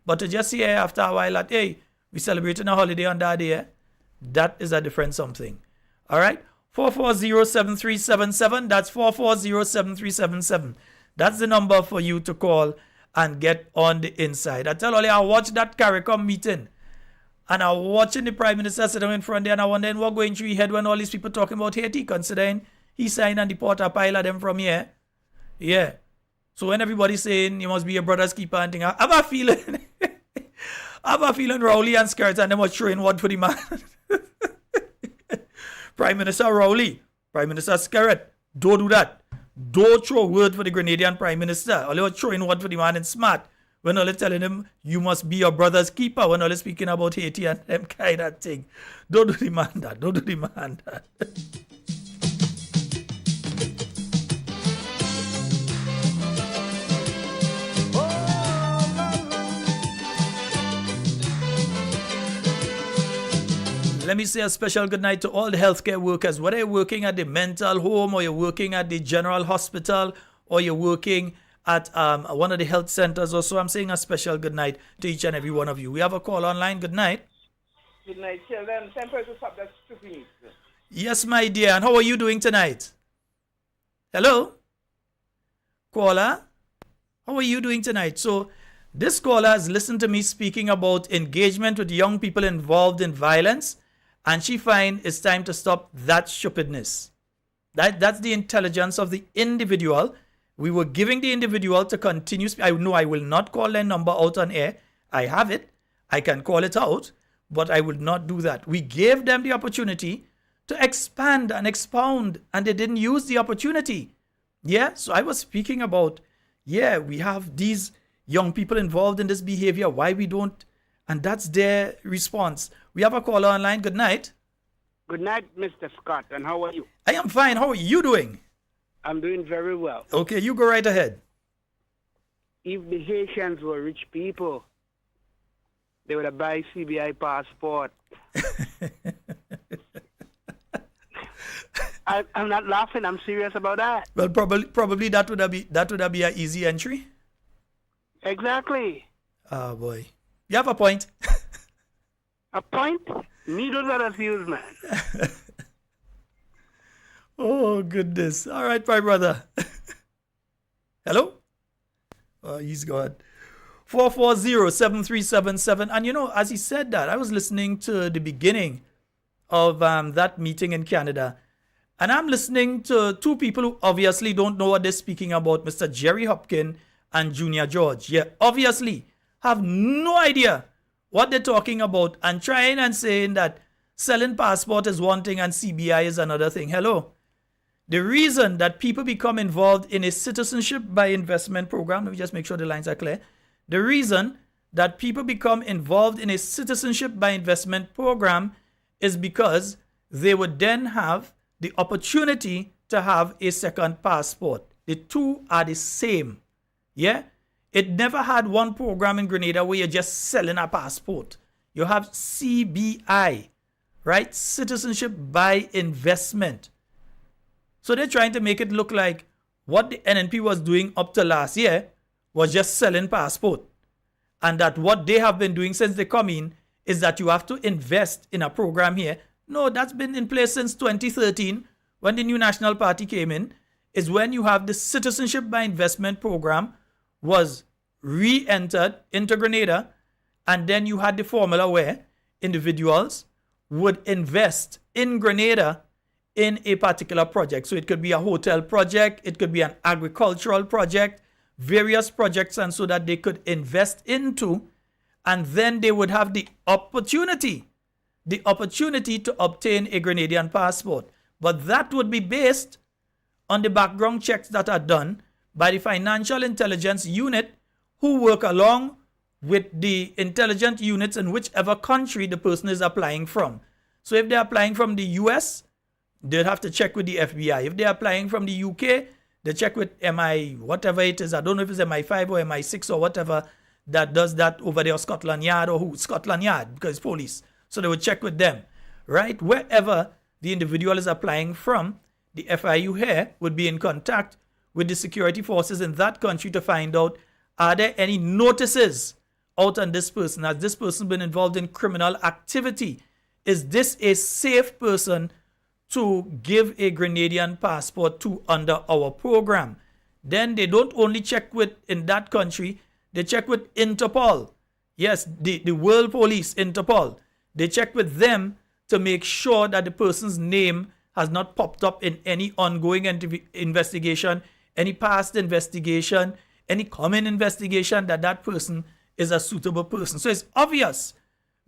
But to just say after a while that, hey, we're celebrating a holiday on that day, that is a different something. All right? 440-7377. That's 440-7377. That's the number for you to call and get on the inside. I tell you, I watched that CARICOM meeting. And I'm watching the Prime Minister sitting in front there, and I wondering what going through his head when all these people talking about Haiti, considering he signed and deport a pile of them from here. Yeah. So when everybody's saying you must be your brother's keeper and thing, I have a feeling Rowley and Skirt and them was throwing word for the man. Prime Minister Rowley, Prime Minister Skirt, don't do that. Don't throw word for the Grenadian Prime Minister. All they were throwing word for the man and smart. When all telling him, you must be your brother's keeper. When all speaking about Haiti and them kind of thing. Don't do the man that. Don't do the man that. Let me say a special good night to all the healthcare workers. Whether you're working at the mental home or you're working at the general hospital or you're working at one of the health centers or so, I'm saying a special good night to each and every one of you. We have a call online. Good night. Good night. Tell them, temper to stop that stupid. Yes, my dear. And how are you doing tonight? Hello? Caller? How are you doing tonight? So, this caller has listened to me speaking about engagement with young people involved in violence, and she finds it's time to stop that stupidness. That's the intelligence of the individual. We were giving the individual to continue. I know I will not call their number out on air. I have it. I can call it out. but I would not do that. We gave them the opportunity to expand and expound, and they didn't use the opportunity. Yeah, so I was speaking about, yeah, we have these young people involved in this behavior. Why we don't? And that's their response. We have a caller online. Good night. Good night, Mr. Scott, and how are you? I am fine. How are you doing? I'm doing very well. Okay, you go right ahead. If the Haitians were rich people, they would have buy CBI passport. I'm not laughing. I'm serious about that. Well, probably that would be an easy entry. Exactly. Oh boy, you have a point. A point? Me those other views, man. Oh goodness. All right, my brother. Hello? Oh, he's gone. 440-7377. And you know, as he said that, I was listening to the beginning of that meeting in Canada. And I'm listening to two people who obviously don't know what they're speaking about, Mr. Jerry Hopkins and Junior George. Yeah, obviously have no idea what they're talking about and trying and saying that selling passport is one thing and CBI is another thing. Hello? The reason that people become involved in a citizenship by investment program, let me just make sure the lines are clear. The reason that people become involved in a citizenship by investment program is because they would then have the opportunity to have a second passport. The two are the same. Yeah? It never had one program in Grenada where you're just selling a passport. You have CBI, right? Citizenship by investment. So they're trying to make it look like what the NNP was doing up to last year was just selling passport. And that what they have been doing since they come in is that you have to invest in a program here. No, that's been in place since 2013 when the new National Party came in, is when you have the citizenship by investment program was re-entered into Grenada, and then you had the formula where individuals would invest in Grenada in a particular project. So it could be a hotel project, it could be an agricultural project, various projects, and so that they could invest into, and then they would have the opportunity to obtain a Grenadian passport. But that would be based on the background checks that are done by the Financial Intelligence Unit, who work along with the intelligence units in whichever country the person is applying from. So if they're applying from the US, they'd have to check with the FBI. If they're applying from the UK, they check with MI, whatever it is. I don't know if it's MI5 or MI6 or whatever that does that over there, Scotland Yard or who? Scotland Yard, because it's police. So they would check with them, right? Wherever the individual is applying from, the FIU here would be in contact with the security forces in that country to find out, are there any notices out on this person? Has this person been involved in criminal activity? Is this a safe person to give a Grenadian passport to under our program? Then they don't only check with in that country, they check with Interpol. Yes, the World Police, Interpol. They check with them to make sure that the person's name has not popped up in any ongoing investigation, any past investigation, any common investigation, that person is a suitable person. So it's obvious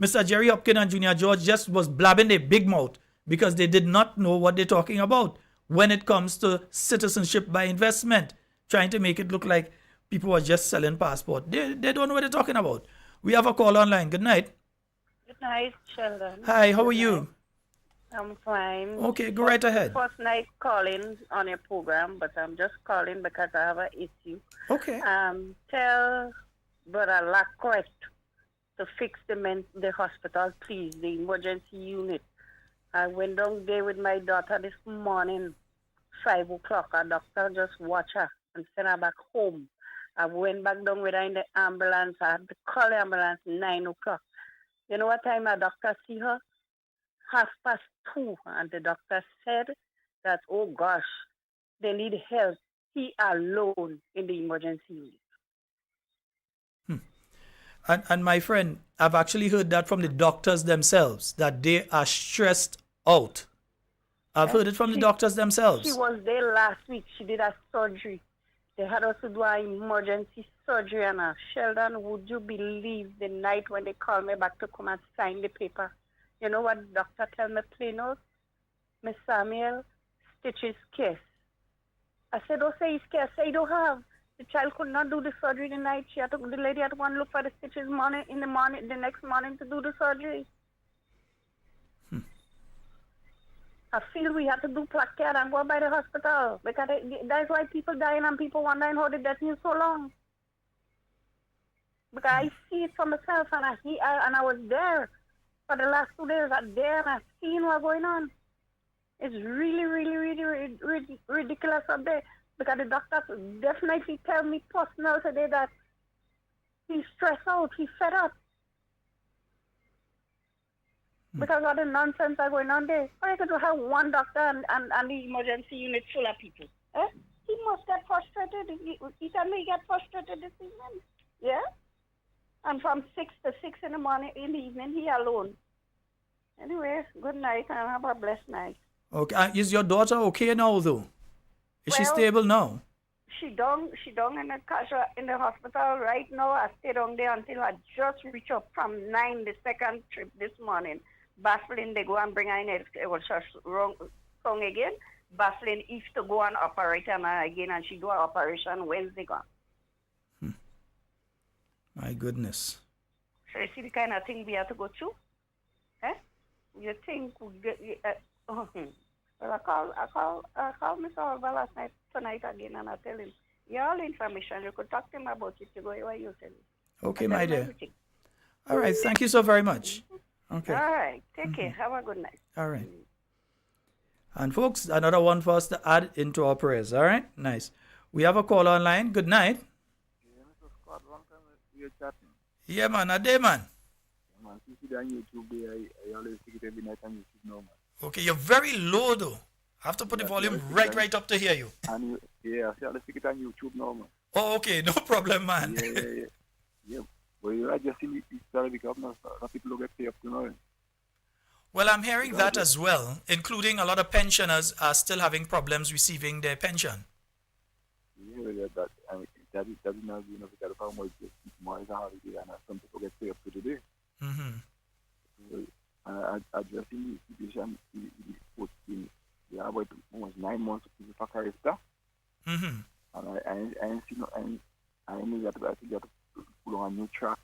Mr. Jerry Hopkins and Junior George just was blabbing their big mouth because they did not know what they're talking about when it comes to citizenship by investment, trying to make it look like people are just selling passport. They don't know what they're talking about. We have a call online. Good night. Good night, Sheldon. Hi, how are you? I'm fine. Okay, go right ahead. First night calling on your program, but I'm just calling because I have an issue. Okay. Tell Brother Lacroix to fix the hospital, please, the emergency unit. I went down there with my daughter this morning, 5 o'clock. A doctor just watched her and sent her back home. I went back down with her in the ambulance. I had to call the ambulance 9 o'clock. You know what time a doctor see her? 2:30. And the doctor said that, oh gosh, they need help. He alone in the emergency unit. And my friend, I've actually heard that from the doctors themselves, that they are stressed out. I've heard it from the doctors themselves. She was there last week. She did a surgery. They had us to do an emergency surgery on her. Sheldon, would you believe the night when they called me back to come and sign the paper? You know what the doctor tell me plain out? Miss Samuel, stitches case. I said, oh, say it's case. Say you don't have. The child could not do the surgery the night. The lady had to go and look for the stitches the next morning to do the surgery. I feel we have to do placard and go by the hospital because that's why people dying and people wondering how the death is so long. Because I see it for myself and I was there for the last 2 days. I'm there and I've seen what's going on. It's really, really, really, really ridiculous up there because the doctors definitely tell me personal today that he's stressed out, he's fed up. Because of the nonsense that's going on there. How you could have one doctor and the emergency unit full of people? Eh? He must get frustrated. He told me he got frustrated this evening. Yeah? And from 6 to 6 in the evening, he alone. Anyway, good night and have a blessed night. Okay. Is your daughter okay now, though? Is she stable now? She down in the hospital right now. I stayed down there until I just reached up from 9 the second trip this morning. Baffling, they go and bring her in. It was just wrong song again. Baffling if to go and operate her again, and she do an operation Wednesday gone. My goodness. So you see the kind of thing we have to go through? Eh? You think we get... Well, I call Mr. Oliver last night, tonight again, and I tell him, all information, you could talk to him about it to go where you tell him. Okay, my dear. Everything. All right, thank you so very much. Okay. All right, take care. Have a good night. All right. And folks, another one for us to add into our prayers. All right, nice. We have a call online. Good night. Yeah, Mr. Scott, long time we are chatting. Yeah, man, a day, man. Yeah, man, see it on YouTube, I always see it every night on YouTube now, man. Okay, you're very low, though. I have to put the volume right up to hear you. And I see it on YouTube now, man. Oh, okay, no problem, man. Yeah. Well, I just see it started becoming now, so people don't get paid up to now. Well, I'm hearing that as well, including a lot of pensioners are still having problems receiving their pension. Yeah, that is not, because how much more is a holiday and some people get paid up to the day. Mm-hmm. I just in the situation, we have about almost 9 months for CARICOM. Mm-hmm. And I knew that I think to pull on a new track.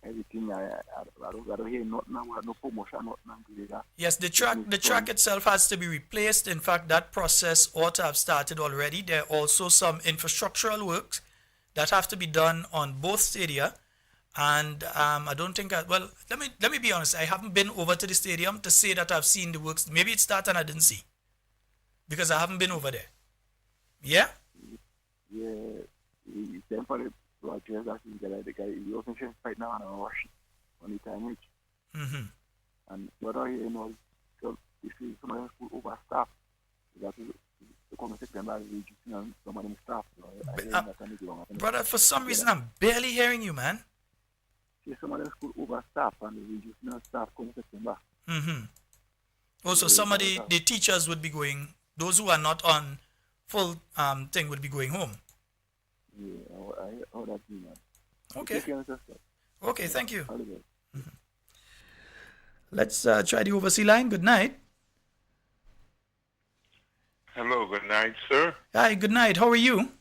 Everything I don't hear nothing. I no promotion, nothing. Yes, the track itself has to be replaced. In fact, that process ought to have started already. There are also some infrastructural works that have to be done on both stadia. And I don't think well, let me be honest. I haven't been over to the stadium to say that I've seen the works. Maybe it started and I didn't see because I haven't been over there. Yeah. Yeah. It's time for the project that the guy he wasn't right now and I rush on the time which. Mm-hmm. And what I so if you somebody school overstaff, that is the conversation that reducing some of them staff. Brother, for some reason I'm barely hearing you, man. See, some of them school overstaff and reducing staff come September. Mm-hmm. Also, some of the teachers would be going, those who are not on full thing would be going home. Yeah, I that mean, man. Okay. Okay, thank you. Mm-hmm. Let's try the overseas line. Good night. Hello, good night, sir. Hi, good night. How are you?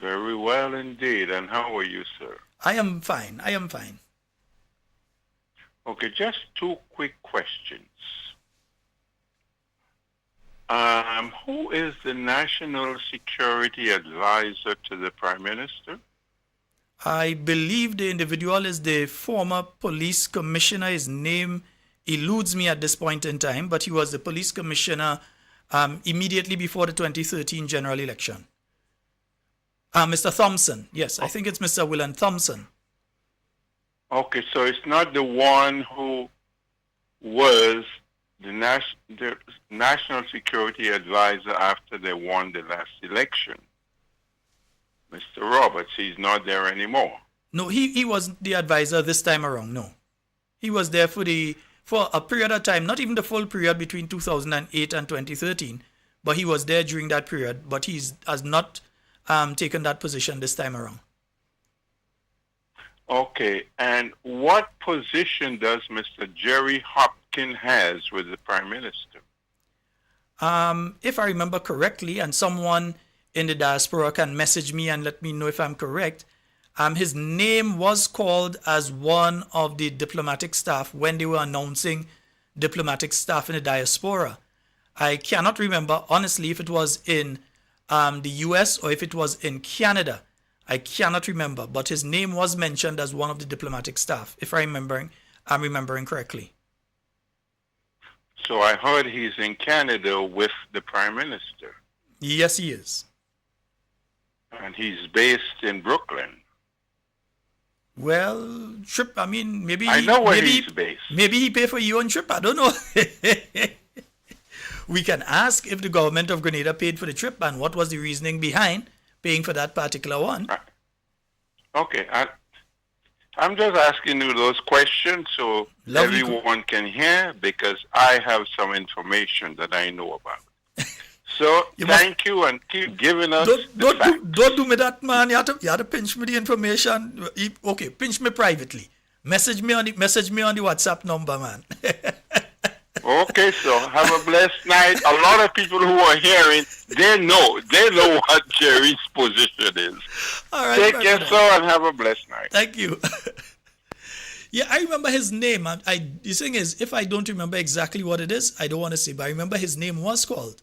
Very well indeed. And how are you, sir? I am fine. Okay, just 2 quick questions. Who is the National Security Advisor to the Prime Minister? I believe the individual is the former police commissioner. His name eludes me at this point in time, but he was the police commissioner immediately before the 2013 general election. Mr. Thompson. Yes, I think it's Mr. William Thompson. Okay, so it's not the one who was the National Security Advisor after they won the last election. Mr. Roberts, he's not there anymore. No, he wasn't the advisor this time around, no. He was there for a period of time, not even the full period between 2008 and 2013, but he was there during that period, but he has not taken that position this time around. Okay, and what position does Mr. Jerry Hopkins has with the Prime Minister? If I remember correctly, and someone in the diaspora can message me and let me know if I'm correct, his name was called as one of the diplomatic staff when they were announcing diplomatic staff in the diaspora. I cannot remember, honestly, if it was in the US or if it was in Canada. I cannot remember, but his name was mentioned as one of the diplomatic staff, if I'm remembering correctly. So I heard he's in Canada with the Prime Minister. Yes, he is. And he's based in Brooklyn. Well, trip, I mean, maybe... I know where he's based. Maybe he pay for your own trip, I don't know. We can ask if the government of Grenada paid for the trip and what was the reasoning behind paying for that particular one. Okay, I'm just asking you those questions so everyone can hear, because I have some information that I know about. So thank you, and keep giving us don't do me that, man. You have to pinch me the information. Okay, pinch me privately. Message me on the WhatsApp number, man. Okay, so have a blessed night. A lot of people who are hearing, they know what Jerry's position is. All right, take care, sir, and have a blessed night. Thank you. Yeah, I remember his name. The thing is, if I don't remember exactly what it is, I don't want to say, but I remember his name was called.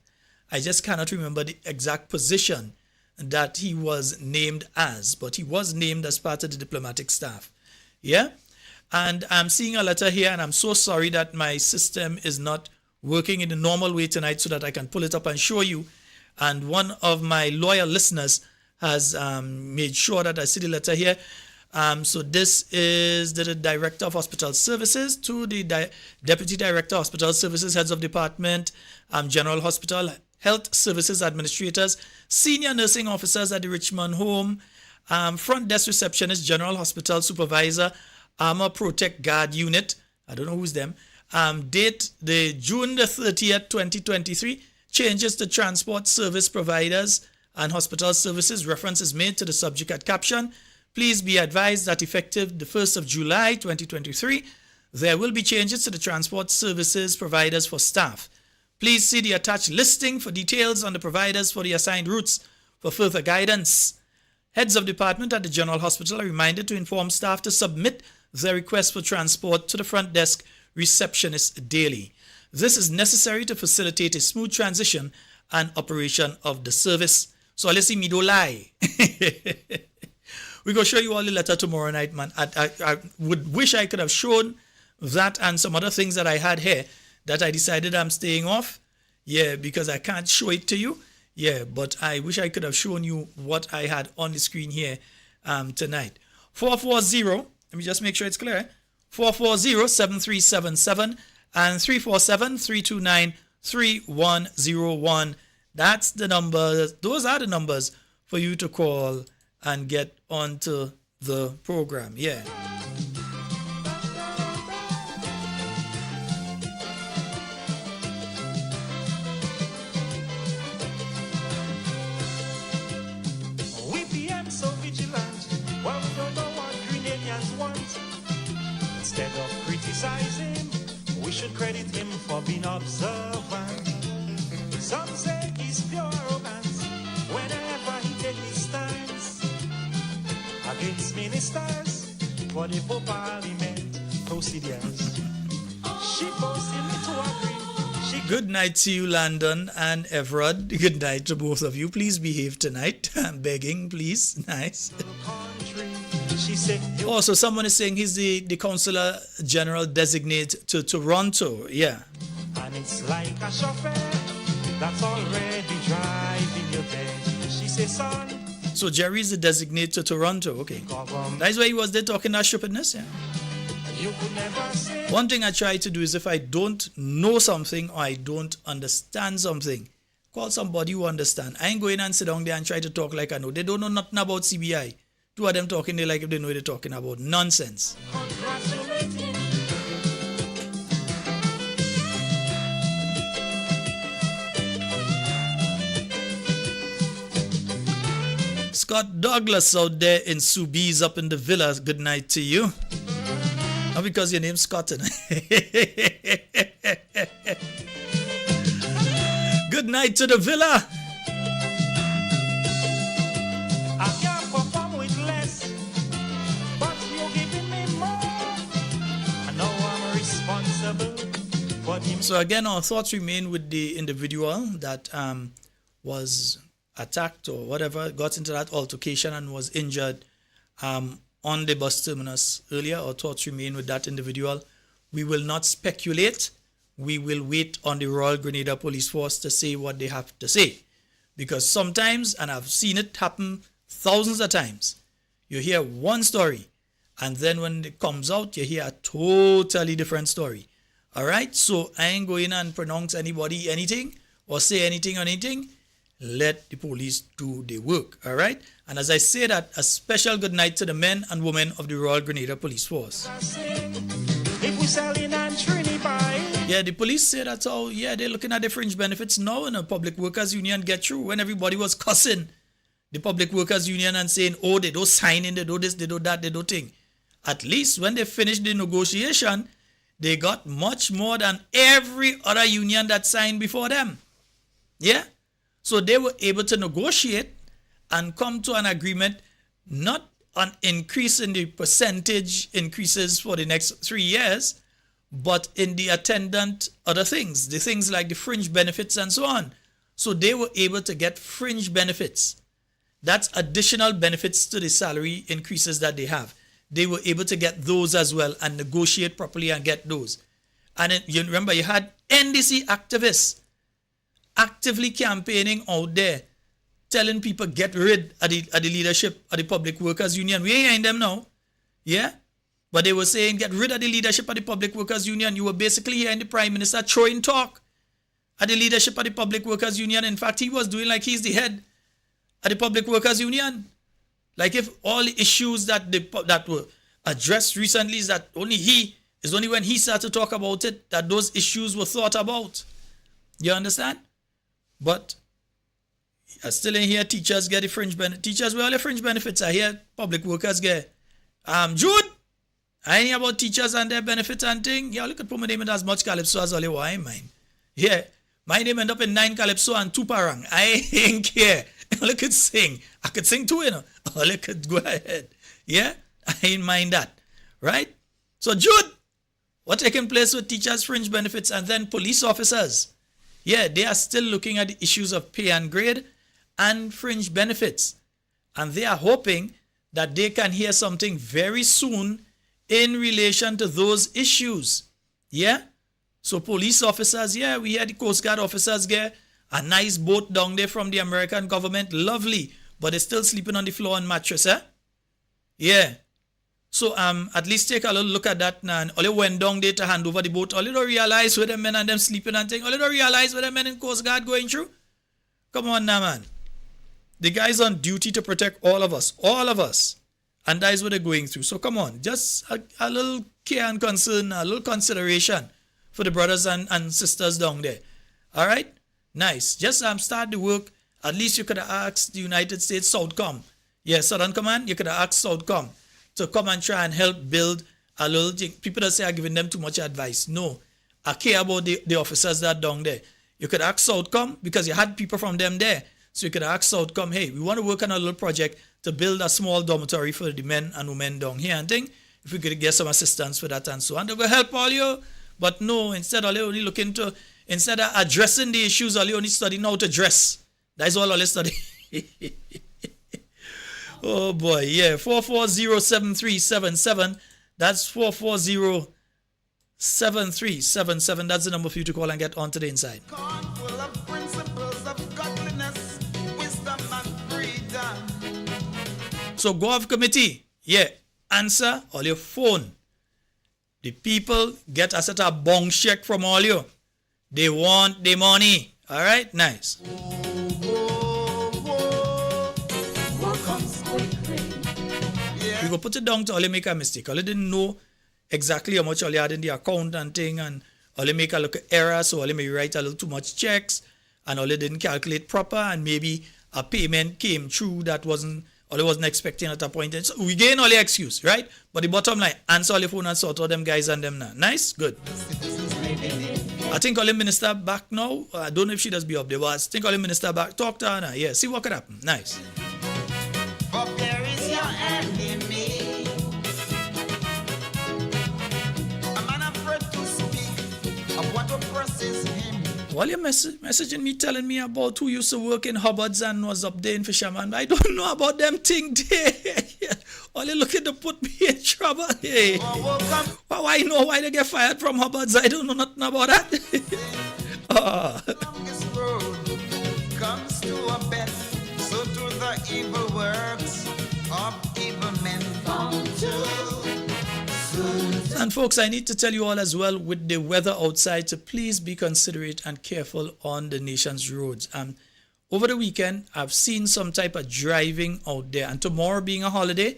I just cannot remember the exact position that he was named as, but he was named as part of the diplomatic staff. Yeah? And I'm seeing a letter here, and I'm so sorry that my system is not working in the normal way tonight so that I can pull it up and show you. And one of my loyal listeners has made sure that I see the letter here. So this is the Director of Hospital Services to the Deputy Director of Hospital Services, Heads of Department, General Hospital, Health Services Administrators, Senior Nursing Officers at the Richmond Home, Front Desk Receptionist, General Hospital Supervisor, Armor Protect Guard Unit, I don't know who's them, date the June the 30th, 2023, changes to transport service providers and hospital services, reference is made to the subject at caption. Please be advised that effective the 1st of July, 2023, there will be changes to the transport services providers for staff. Please see the attached listing for details on the providers for the assigned routes for further guidance. Heads of department at the General Hospital are reminded to inform staff to submit their request for transport to the front desk receptionist daily. This is necessary to facilitate a smooth transition and operation of the service. So let's see me do lie. We're going to show you all the letter tomorrow night, man. I would wish I could have shown that and some other things that I had here that I decided I'm staying off. Yeah, because I can't show it to you. Yeah, but I wish I could have shown you what I had on the screen here tonight. 440, let me just make sure it's clear. 440-7377 and 347-329-3101. That's the number. Those are the numbers for you to call and get onto the program. Yeah. We PM so vigilant, well we don't know what Grenadians want. Instead of criticizing, we should credit him for being observant. Some say he's pure arrogance whenever he takes his stance against ministers for the full parliament procedures. She forced him to agree. Good night to you, Landon and Everard. Good night to both of you. Please behave tonight. I'm begging, please. Nice. Also, someone is saying he's the Consular General designate to Toronto. Yeah. And it's like a chauffeur that's already driving your bed. She says, son. So Jerry's the designate to Toronto. Okay. That's why he was there talking that stupidness. Yeah. One thing I try to do is if I don't know something or I don't understand something, call somebody who understand. I ain't going and sit down there and try to talk like I know. They don't know nothing about CBI. Two of them talking there like if they know what they're talking about. Nonsense. Scott Douglas out there in Subies up in the villa. Good night to you. Not because your name's Scott. Good night to the villa. I can't perform with less, but you're giving me more. And now I'm responsible for the... So again, our thoughts remain with the individual that was attacked or whatever, got into that altercation and was injured on the bus terminus earlier. Our thoughts remain with that individual. We will not speculate. We will wait on the Royal Grenada Police Force to say what they have to say. Because sometimes, and I've seen it happen thousands of times, you hear one story, and then when it comes out, you hear a totally different story. All right? So I ain't going and pronounce anybody anything or say anything on anything. Let the police do their work. All right? And as I say that, a special good night to the men and women of the Royal Grenada Police Force. If we selling and Trinity. Yeah, the police say that's how, yeah, they're looking at the fringe benefits now in a public workers union get through when everybody was cussing the public workers union and saying, oh, they don't sign in, they do this, they do that, they do thing. At least when they finished the negotiation, they got much more than every other union that signed before them. Yeah? So they were able to negotiate and come to an agreement, not an increase in the percentage increases for the next 3 years, but in the attendant other things, the things like the fringe benefits and so on. So they were able to get fringe benefits. That's additional benefits to the salary increases that they have. They were able to get those as well and negotiate properly and get those. And you remember, you had NDC activists actively campaigning out there, telling people get rid of the leadership of the Public Workers Union. We ain't hearing them now. Yeah? But they were saying get rid of the leadership of the Public Workers Union. You were basically hearing the Prime Minister throwing talk at the leadership of the Public Workers Union. In fact, he was doing like he's the head of the Public Workers Union. Like if all the issues that were addressed recently is that it's only when he started to talk about it that those issues were thought about. You understand? But I still in here, teachers get the fringe benefits. Teachers, where all the fringe benefits are here, public workers get. Jude, I ain't hear about teachers and their benefits and thing. Yeah, look at put my name in as much calypso as all you want, I ain't mind. Yeah, my name end up in 9 calypso and 2 parang. I ain't care. All I could sing. I could sing too, you know. All I could go ahead. Yeah, I ain't mind that. Right? So Jude, what taking place with teachers' fringe benefits and then police officers? Yeah, they are still looking at the issues of pay and grade and fringe benefits. And they are hoping that they can hear something very soon in relation to those issues. Yeah? So police officers, yeah, we had the Coast Guard officers get a nice boat down there from the American government. Lovely. But they're still sleeping on the floor and mattress, eh? Yeah. So at least take a little look at that now. And all they went down there to hand over the boat. All they don't realize where the men and them sleeping and thing. All they don't realize where the men in Coast Guard going through. Come on now, man. The guy's on duty to protect all of us. All of us. And that is what they're going through. So come on. Just a little care and concern, a little consideration for the brothers and sisters down there. All right? Nice. Just start the work. At least you could have asked the United States Southcom. Yeah, Southern Command, you could have asked Southcom to come and try and help build a little thing. People that say I'm giving them too much advice. No. I care about the officers that are down there. You could ask Southcom because you had people from them there. So you could ask Southcom, hey, we want to work on a little project to build a small dormitory for the men and women down here and thing. If we could get some assistance for that and so on, they're going to help all you. But no, instead all they only looking to, instead of addressing the issues, all you only studying how to dress. That's all they study. Oh boy, yeah. 440-7377. That's 440-7377. That's the number for you to call and get onto the inside. So Gov Committee, yeah, answer all your phone. The people get a set of bong check from all you. They want the money. All right, nice. You go put it down to all you make a mistake. All you didn't know exactly how much all you had in the account and thing, and all you make a little error, so all you may write a little too much checks, and all you didn't calculate proper, and maybe a payment came through that wasn't, Oli wasn't expecting at a point. So we gain all the excuse, right? But the bottom line, answer all the phone and sort out them guys and them now. Nice? Good. I think Oli minister back now. I don't know if she does be up there, but I think Oli minister back. Talk to her now. Yeah, see what could happen. Nice. But there is your enemy. A man afraid to speak of what oppresses him. While you're messaging me, telling me about who used to work in Hubbards and was up there in Fisherman, I don't know about them thing there. All you looking to put me in trouble. Hey. Why know why they get fired from Hubbards? I don't know nothing about that. This road comes to a bend, so do the evil works of evil men come to. And folks, I need to tell you all as well, with the weather outside, to please be considerate and careful on the nation's roads. Over the weekend, I've seen some type of driving out there, and tomorrow being a holiday,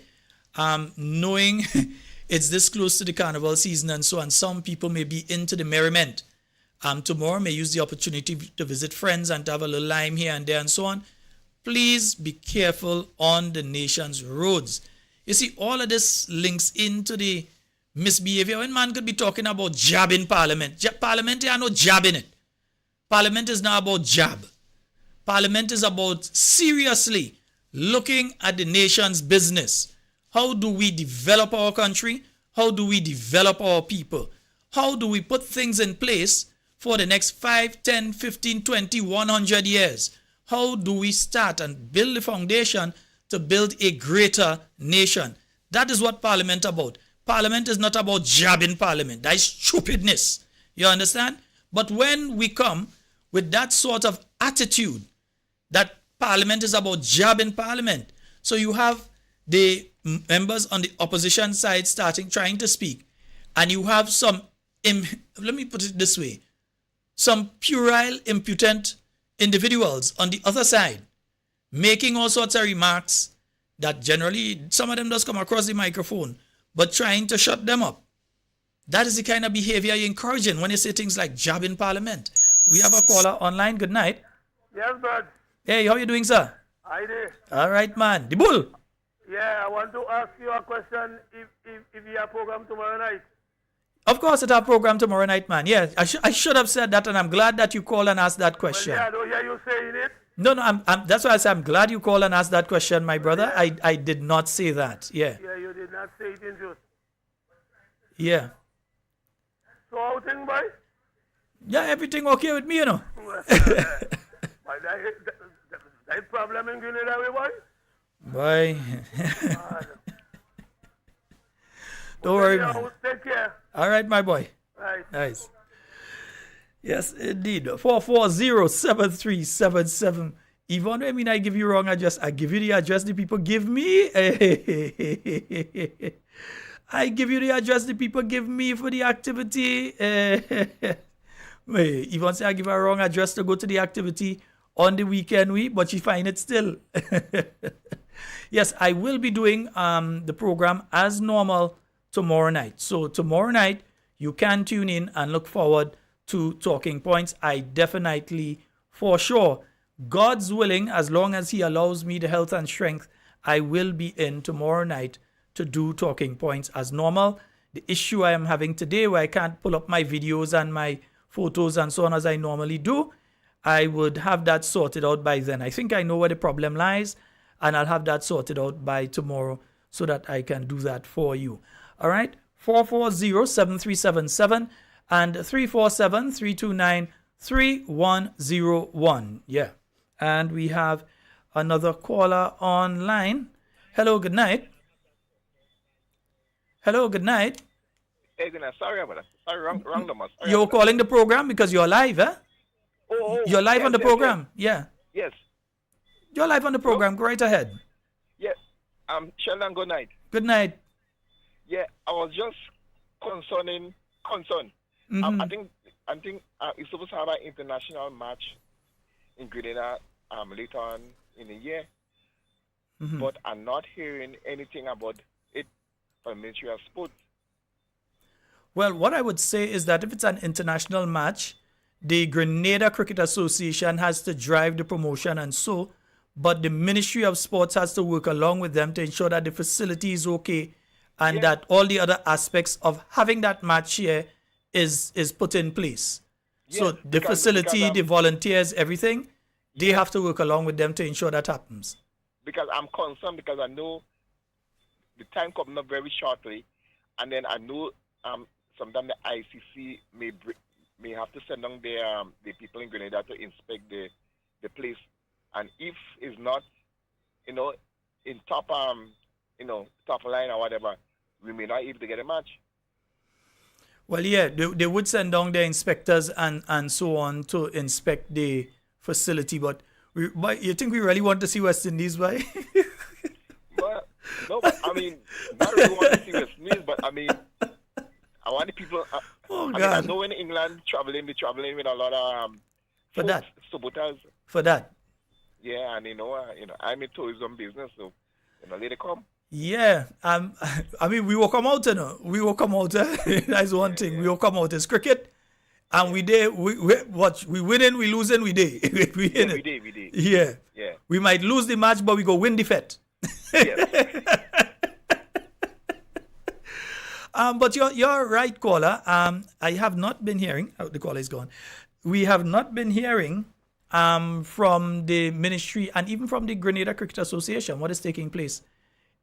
knowing it's this close to the carnival season and so on, some people may be into the merriment. Tomorrow may use the opportunity to visit friends and to have a little lime here and there and so on. Please be careful on the nation's roads. You see, all of this links into the misbehavior. When man could be talking about jab in parliament. Parliament, there are no jab in it. Parliament is not about jab. Parliament is about seriously looking at the nation's business. How do we develop our country? How do we develop our people? How do we put things in place for the next 5, 10, 15, 20, 100 years? How do we start and build the foundation to build a greater nation? That is what Parliament is about. Parliament is not about jabbing Parliament. That is stupidness. You understand? But when we come with that sort of attitude that Parliament is about jabbing Parliament, so you have the members on the opposition side trying to speak, and you have some, let me put it this way, some puerile, impudent individuals on the other side making all sorts of remarks that generally some of them does come across the microphone, but trying to shut them up. That is the kind of behavior you're encouraging when you say things like jab in Parliament. We have a caller online. Good night. Yes, bud. Hey, how you doing, sir? Hi there. All right, man. The bull. Yeah, I want to ask you a question if you have program tomorrow night. Of course, it's our program tomorrow night, man. Yeah, I should have said that, and I'm glad that you called and asked that question. Well, yeah, I don't hear you saying it. No, that's why I said I'm glad you called and asked that question, my brother. I did not say that. Yeah. Yeah, you did not say it in truth. Yeah. So how thing, boy? Yeah, everything okay with me, you know. But that problem in Grenada, boy? Boy. Don't worry, man. Take care. All right, my boy. Right. Nice. Yes, indeed. 440-7377. Even I mean I give you wrong address, I give you the address the people give me. I give you the address the people give me for the activity. Even say I give her a wrong address to go to the activity on the weekend, but she find it still. Yes, I will be doing the program as normal tomorrow night. So tomorrow night, you can tune in and look forward to Talking Points. I definitely, for sure, God's willing, as long as He allows me the health and strength, I will be in tomorrow night to do Talking Points as normal. The issue I am having today, where I can't pull up my videos and my photos and so on as I normally do, I would have that sorted out by then. I think I know where the problem lies, and I'll have that sorted out by tomorrow so that I can do that for you. All right? 440-7377 and 347-329-3101. Yeah. And we have another caller online. Hello, good night. Hello, good night. Hey, good night. Sorry about that. Sorry, wrong number. Sorry. You're calling the program because you're live, eh? You're live on the program. Yes. Yeah. Yes. You're live on the program. Go right ahead. Yes. Sheldon, good night. Good night. Yeah, I was just concerned. Mm-hmm. I think it's supposed to have an international match in Grenada later on in the year, but I'm not hearing anything about it from the Ministry of Sport. Well, what I would say is that if it's an international match, the Grenada Cricket Association has to drive the promotion and so, but the Ministry of Sports has to work along with them to ensure that the facility is okay and that all the other aspects of having that match here is put in place. So the facility, the volunteers, everything, they have to work along with them to ensure that happens. Because I'm concerned because I know the time coming up very shortly, and then I know sometimes the ICC may have to send down the people in Grenada to inspect the place, and if it's not, in top top line or whatever, we may not able to get a match. Well, yeah, they would send down their inspectors and so on to inspect the facility, but you think we really want to see West Indies, right? No, but I mean, not really want to see West Indies, but I mean, I want the people. I know in England they're traveling with a lot of for that saboteurs. For that. Yeah, and I'm in tourism business, so let it come. Yeah, I mean, we will come out, we will come out. That's one thing. We will come out. It's cricket, and we winning, we losing, we day. we day. Yeah. Yeah. We might lose the match, but we go win the bet. Yes. But you're right, caller. I have not been hearing. Oh, the caller is gone. We have not been hearing from the ministry and even from the Grenada Cricket Association what is taking place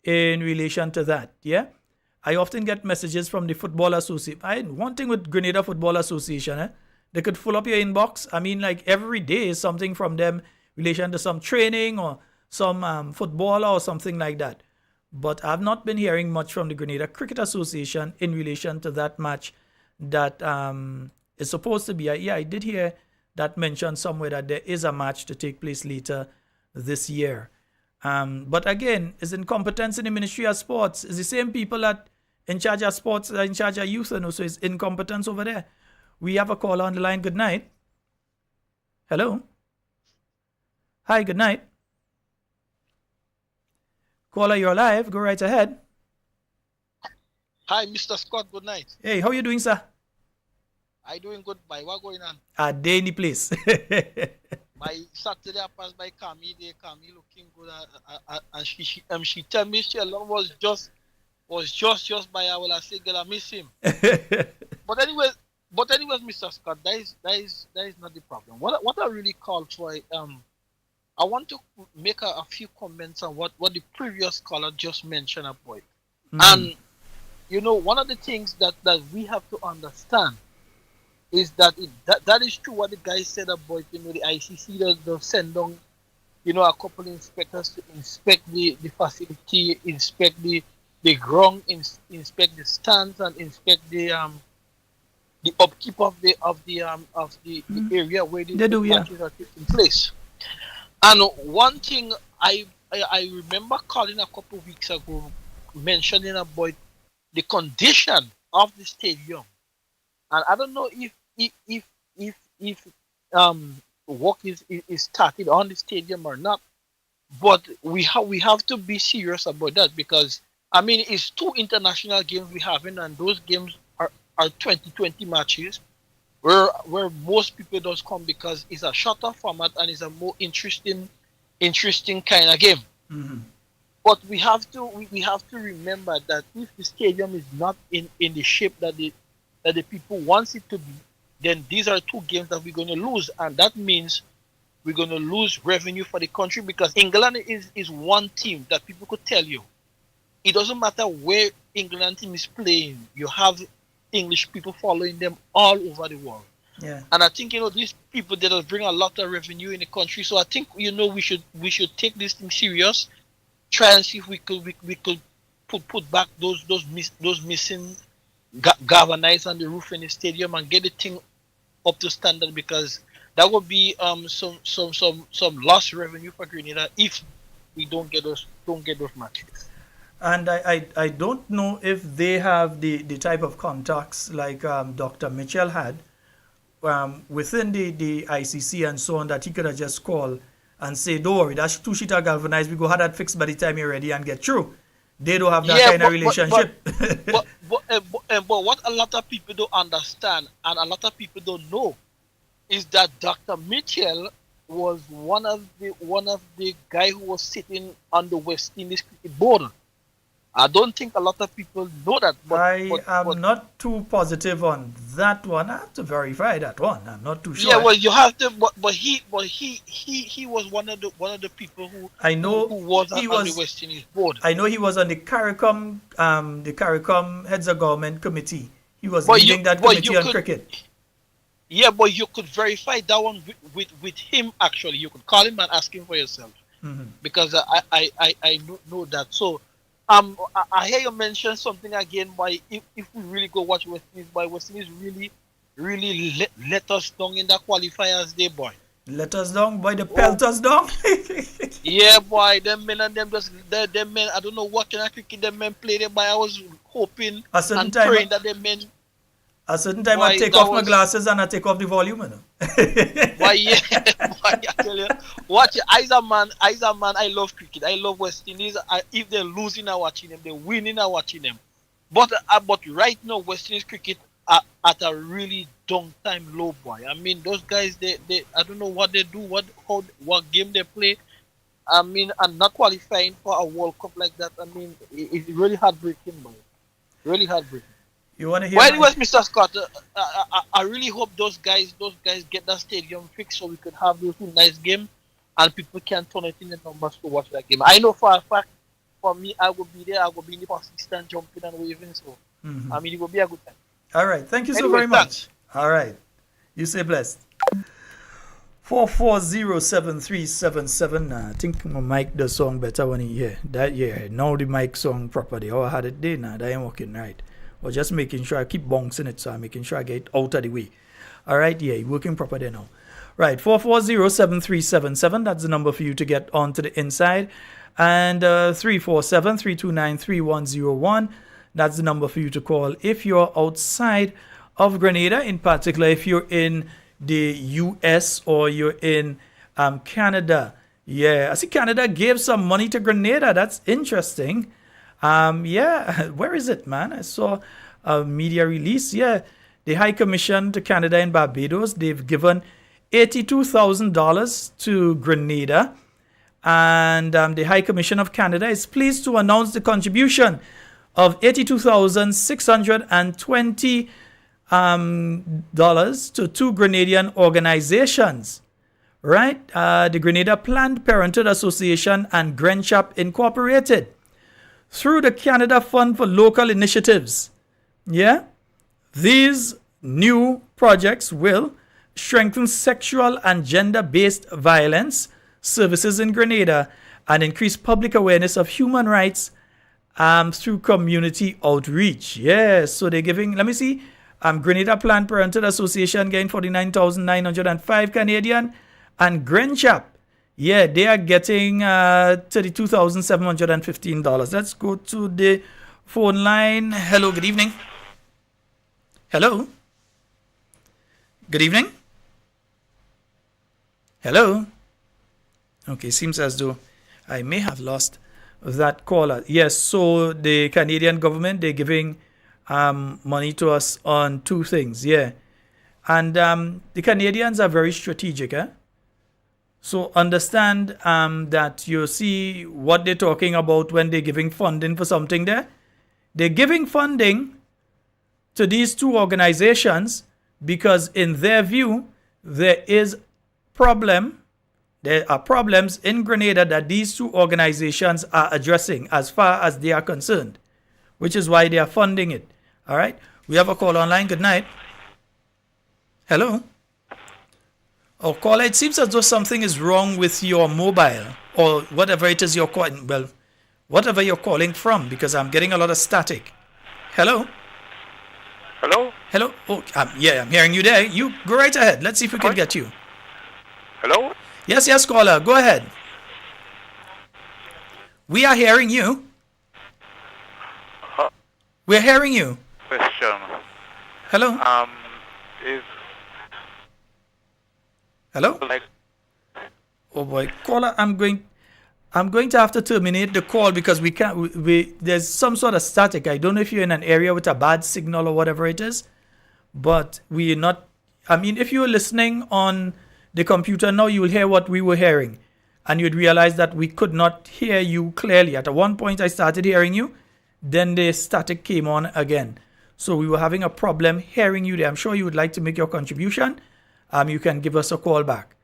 in relation to that. Yeah, I often get messages from the Football Association. One thing with Grenada Football Association, they could fill up your inbox. I mean, like every day is something from them in relation to some training or some footballer or something like that. But I've not been hearing much from the Grenada Cricket Association in relation to that match that is supposed to be. I did hear that mentioned somewhere that there is a match to take place later this year. But again, it's incompetence in the Ministry of Sports. It's the same people that in charge of sports that are in charge of youth, so it's incompetence over there. We have a caller on the line. Good night. Hello. Hi, good night. Caller, you're live. Go right ahead. Hi, Mr. Scott. Good night. Hey, how you doing, sir? I doing good, bye. What going on? Day in the place. My Saturday I passed by Kami. Kami looking good, and she tell me she alone was just by. I will say, girl, I miss him. But anyways, Mr. Scott, that is not the problem. What I really called for, I want to make a few comments on what the previous caller just mentioned about. And one of the things that we have to understand is that that is true what the guy said about the ICC they'll send down a couple of inspectors to inspect the facility, inspect the ground, inspect the stands, and inspect the upkeep of the area where the matches are taking place. And one thing I remember calling a couple of weeks ago mentioning about the condition of the stadium, and I don't know if work is started on the stadium or not, but we have to be serious about that, because I mean it's 2 international games we having, and those games are 2020 matches where most people does come because it's a shorter format and it's a more interesting kind of game. But we have to remember that if the stadium is not in the shape that the people wants it to be, then these are 2 games that we're going to lose, and that means we're going to lose revenue for the country, because England is one team that people could tell you. It doesn't matter where England team is playing, you have English people following them all over the world. Yeah. And I think these people that will bring a lot of revenue in the country. So I think we should take this thing serious. Try and see if we could put back those missing galvanized on the roof in the stadium and get the thing up to standard, because that would be some lost revenue for Grenada if we don't get those matches. And I don't know if they have the type of contacts like Dr. Mitchell had within the ICC and so on, that he could have just called and say, don't worry, that's 2 sheet of galvanized, we go have that fixed by the time you're ready and get through. They don't have that kind of relationship. But what a lot of people don't understand and a lot of people don't know is that Dr. Mitchell was one of the guy who was sitting on the West Indies cricket board. I don't think a lot of people know that. I am not too positive on that one. I have to verify that one. I'm not too sure. Yeah, well, you have to. But he was one of the people who I know who was he on was the West Indies board. I know he was on the CARICOM heads of government committee. He was But leading you- that but committee you on could- cricket. Yeah, but you could verify that one with him. Actually, you could call him and ask him for yourself, because I know that. So, I hear you mention something again. By if we really go watch West Indies, by West Indies really let us down in the qualifiers, day boy. Let us down, boy. The pelt us down. Yeah, boy. Them men and them just them men. I don't know what kind of cricket them men play there, but I was hoping A certain and time- praying that them men. A certain time I Why, take that off my was- glasses and I take off the volume. You know? Why, yeah, why, I tell you, watch it. As a man, I love cricket. I love West Indies. If they're losing, I'm watching them. They're winning, I'm watching them. But right now, West Indies cricket are at a really down time low, boy. I mean, those guys, they I don't know what they do, what game they play. I mean, and not qualifying for a World Cup like that. I mean, it's really heartbreaking, boy. Really heartbreaking. You want to hear? Well, anyways, Mr. Scott, I really hope those guys get that stadium fixed so we can have those two nice games and people can turn it in the numbers to watch that game. I know for a fact, for me, I will be there. I will be in the passing stand jumping and waving. So, I mean, it will be a good time. All right. Thank you so Anyway, very much. All right. You stay blessed. 4407377. I think my mic does song better when you hear that. Yeah. Now the mic song properly. Oh, I had it there now. That ain't working right. Or just making sure I keep bouncing it, so I'm making sure I get it out of the way. All right, yeah, working proper there now. Right, 4407377. That's the number for you to get onto the inside. And 347-329-3101. That's the number for you to call if you're outside of Grenada, in particular if you're in the US or you're in Canada. Yeah, I see Canada gave some money to Grenada. That's interesting. Yeah, where is it, man? I saw a media release. Yeah, the High Commission to Canada and Barbados, they've given $82,000 to Grenada. And the High Commission of Canada is pleased to announce the contribution of $82,620 to two Grenadian organizations. Right? The Grenada Planned Parenthood Association and Grenchap Incorporated. Through the Canada Fund for Local Initiatives. Yeah? These new projects will strengthen sexual and gender-based violence services in Grenada and increase public awareness of human rights through community outreach. Yeah, so they're giving, let me see, Grenada Planned Parenthood Association getting 49,905 Canadian, and Grenchap, yeah, they are getting $32,715. Let's go to the phone line. Hello, good evening. Hello. Good evening. Hello. Okay, seems as though I may have lost that caller. Yes, so the Canadian government, they're giving money to us on two things, yeah. And the Canadians are very strategic, eh? So understand that you see what they're talking about when they're giving funding for something there. They're giving funding to these two organizations because in their view, there is problem. There are problems in Grenada that these two organizations are addressing as far as they are concerned, which is why they are funding it. All right. We have a call online. Good night. Hello. Oh, caller, it seems as though something is wrong with your mobile or whatever it is you're calling. Well, whatever you're calling from, because I'm getting a lot of static. Hello? Hello? Hello? Oh, yeah, I'm hearing you there. You go right ahead. Let's see if we can get you. Hello? Yes, caller. Go ahead. We are hearing you. We're hearing you. Question. Hello? Is Hello? like Oh boy, caller, I'm going to have to terminate the call because we can't. There's some sort of static. I don't know if you're in an area with a bad signal or whatever it is, but we're not. I mean, if you're listening on the computer now, you will hear what we were hearing. And you'd realize that we could not hear you clearly. At one point, I started hearing you. Then the static came on again. So we were having a problem hearing you there. I'm sure you would like to make your contribution. You can give us a call back.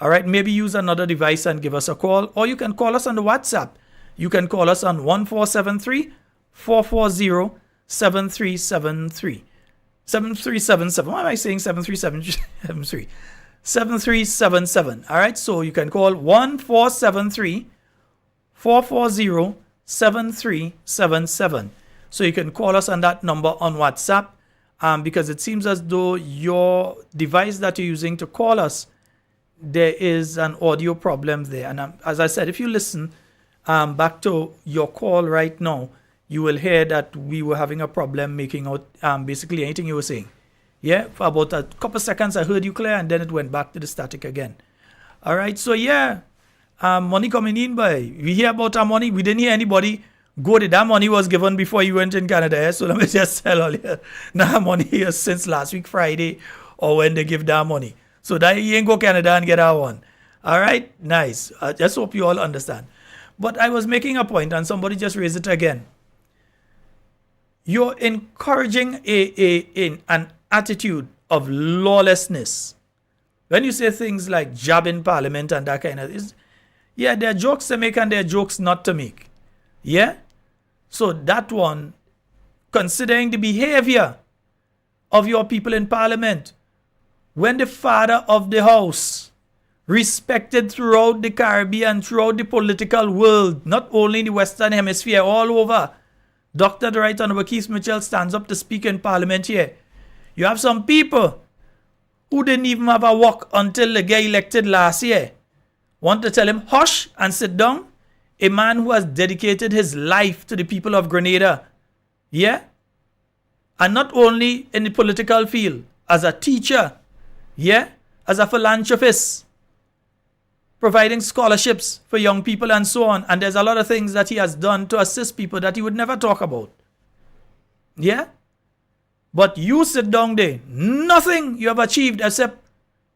All right, maybe use another device and give us a call. Or you can call us on the WhatsApp. You can call us on 1473-440-7373. 7377. Why am I saying 7373? 7377. All right, so you can call 1473-440-7377. So you can call us on that number on WhatsApp, because it seems as though your device that you're using to call us, there is an audio problem there. And as I said, if you listen back to your call right now, you will hear that we were having a problem making out basically anything you were saying. Yeah, for about a couple seconds I heard you clear, and then it went back to the static again. All right, so yeah, money coming in, boy. We hear about our money. We didn't hear anybody go to that money was given before you went in Canada. So let me just tell all you, now money here since last week Friday, or when they give that money. So that you ain't go Canada and get our one. All right, nice. I just hope you all understand. But I was making a point, and somebody just raised it again. You're encouraging an attitude of lawlessness. When you say things like jab in parliament and that kind of thing, yeah, there are jokes to make and there are jokes not to make. Yeah? So that one, considering the behavior of your people in parliament, when the father of the house, respected throughout the Caribbean, throughout the political world, not only in the Western Hemisphere, all over, Dr. the Right Honorable Keith Mitchell stands up to speak in parliament here. You have some people who didn't even have a walk until they get elected last year. Want to tell him, hush and sit down? A man who has dedicated his life to the people of Grenada. Yeah? And not only in the political field, as a teacher. Yeah? As a philanthropist. Providing scholarships for young people and so on. And there's a lot of things that he has done to assist people that he would never talk about. Yeah? But you sit down there. Nothing you have achieved except,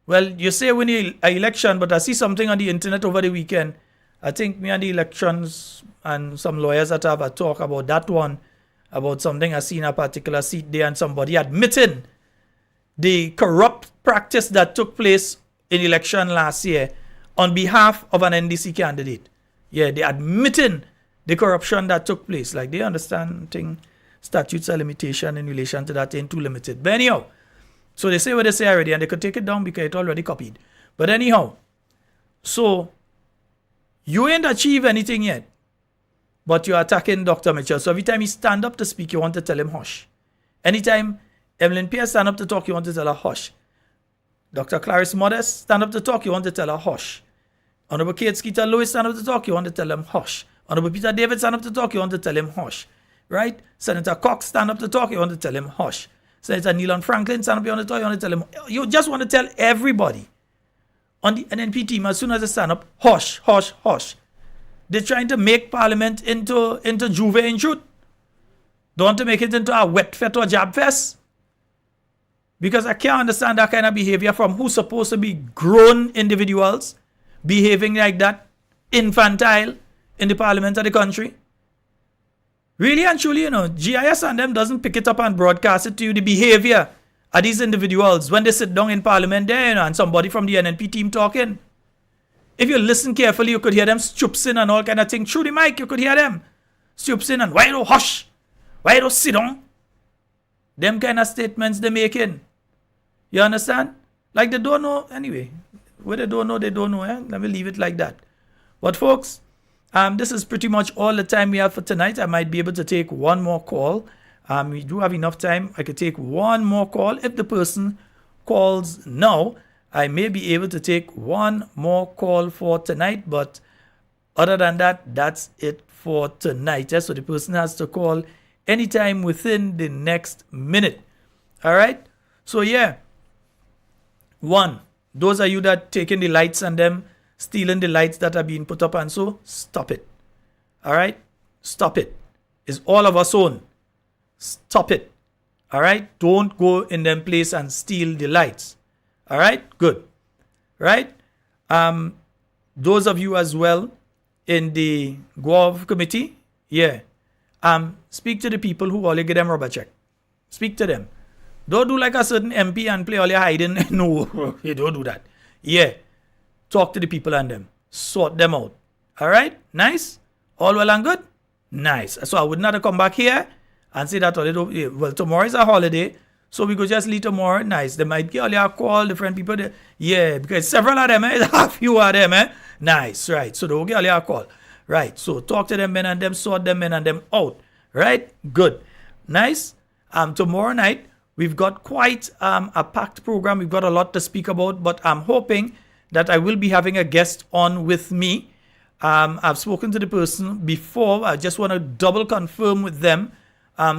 well, you say win an election, but I see something on the internet over the weekend. I think me and the elections and some lawyers that have a talk about that one, about something I see in a particular seat there, and somebody admitting the corrupt practice that took place in election last year on behalf of an NDC candidate. Yeah, they admitting the corruption that took place. Like they understand statutes of limitation in relation to that ain't too limited. But anyhow, so they say what they say already, and they could take it down because it's already copied. But anyhow, so you ain't achieved anything yet, but you're attacking Dr. Mitchell. So every time he stand up to speak, you want to tell him hush. Anytime Evelyn Pierce stand up to talk, you want to tell her hush. Dr. Clarice Modest stand up to talk, you want to tell her hush. Honorable Kate Skeeter Lewis stand up to talk, you want to tell him hush. Honorable Peter David stand up to talk, you want to tell him hush. Right? Senator Cox stand up to talk, you want to tell him hush. Senator Nealon Franklin stand up, you want to talk, you want to tell him. You just want to tell everybody on the NNP team, as soon as they stand up, hush, hush, hush. They're trying to make parliament into Juve in truth. Don't want to make it into a wet fest or jab fest. Because I can't understand that kind of behavior from who's supposed to be grown individuals behaving like that, infantile, in the parliament of the country. Really and truly, GIS and them doesn't pick it up and broadcast it to you, the behavior of these individuals when they sit down in parliament there, and somebody from the NNP team talking. If you listen carefully, you could hear them stooping and all kind of things. Through the mic, you could hear them stooping and why don't hush? Why don't sit down? Them kind of statements they're making. You understand? Like they don't know anyway. Where they don't know, they don't know. Let me leave it like that. But folks, this is pretty much all the time we have for tonight. I might be able to take one more call. We do have enough time. I could take one more call. If the person calls now, I may be able to take one more call for tonight. But other than that, that's it for tonight. So the person has to call anytime within the next minute. All right? So yeah. One, those are you that taking the lights and them stealing the lights that are being put up and so, stop it. All right? Stop it. It's all of us own. Stop it. All right? Don't go in them place and steal the lights. All right? Good. right? Those of you as well in the Gov committee, yeah. Speak to the people who only get them rubber check. Speak to them. Don't do like a certain MP and play all your hiding. No, you don't do that. Yeah. Talk to the people and them. Sort them out. All right? Nice? All well and good? Nice. So I would not have come back here and say that, well, tomorrow is a holiday, so we could just leave tomorrow. Nice. They might get all your call, different people. Yeah, because several of them, a few of them, nice, right. So they'll get all your call. Right. So talk to them men and them, sort them men and them out. Right? Good. Nice. Tomorrow night, we've got quite a packed program. We've got a lot to speak about, but I'm hoping that I will be having a guest on with me. I've spoken to the person before. I just want to double confirm with them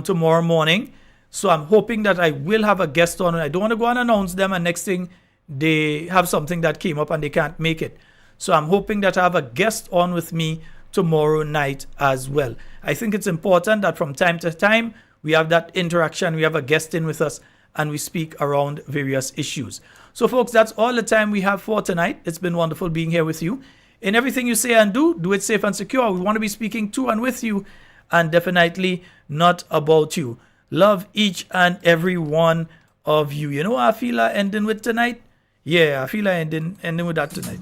tomorrow morning. So I'm hoping that I will have a guest on. I don't want to go and announce them, and next thing they have something that came up and they can't make it. So I'm hoping that I have a guest on with me tomorrow night as well. I think it's important that from time to time we have that interaction. We have a guest in with us and we speak around various issues. So folks, that's all the time we have for tonight. It's been wonderful being here with you. In everything you say and do it safe and secure. We want to be speaking to and with you, and definitely not about you. Love each and every one of you. You know what I feel like ending with tonight? Yeah, I feel like ending with that tonight.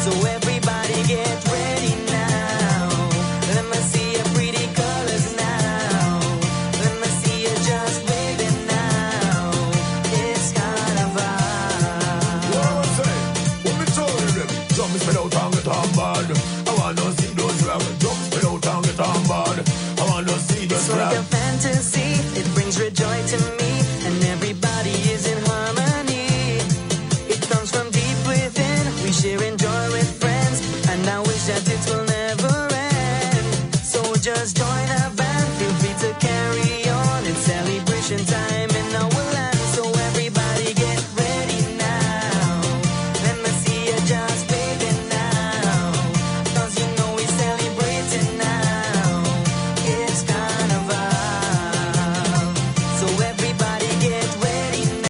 So every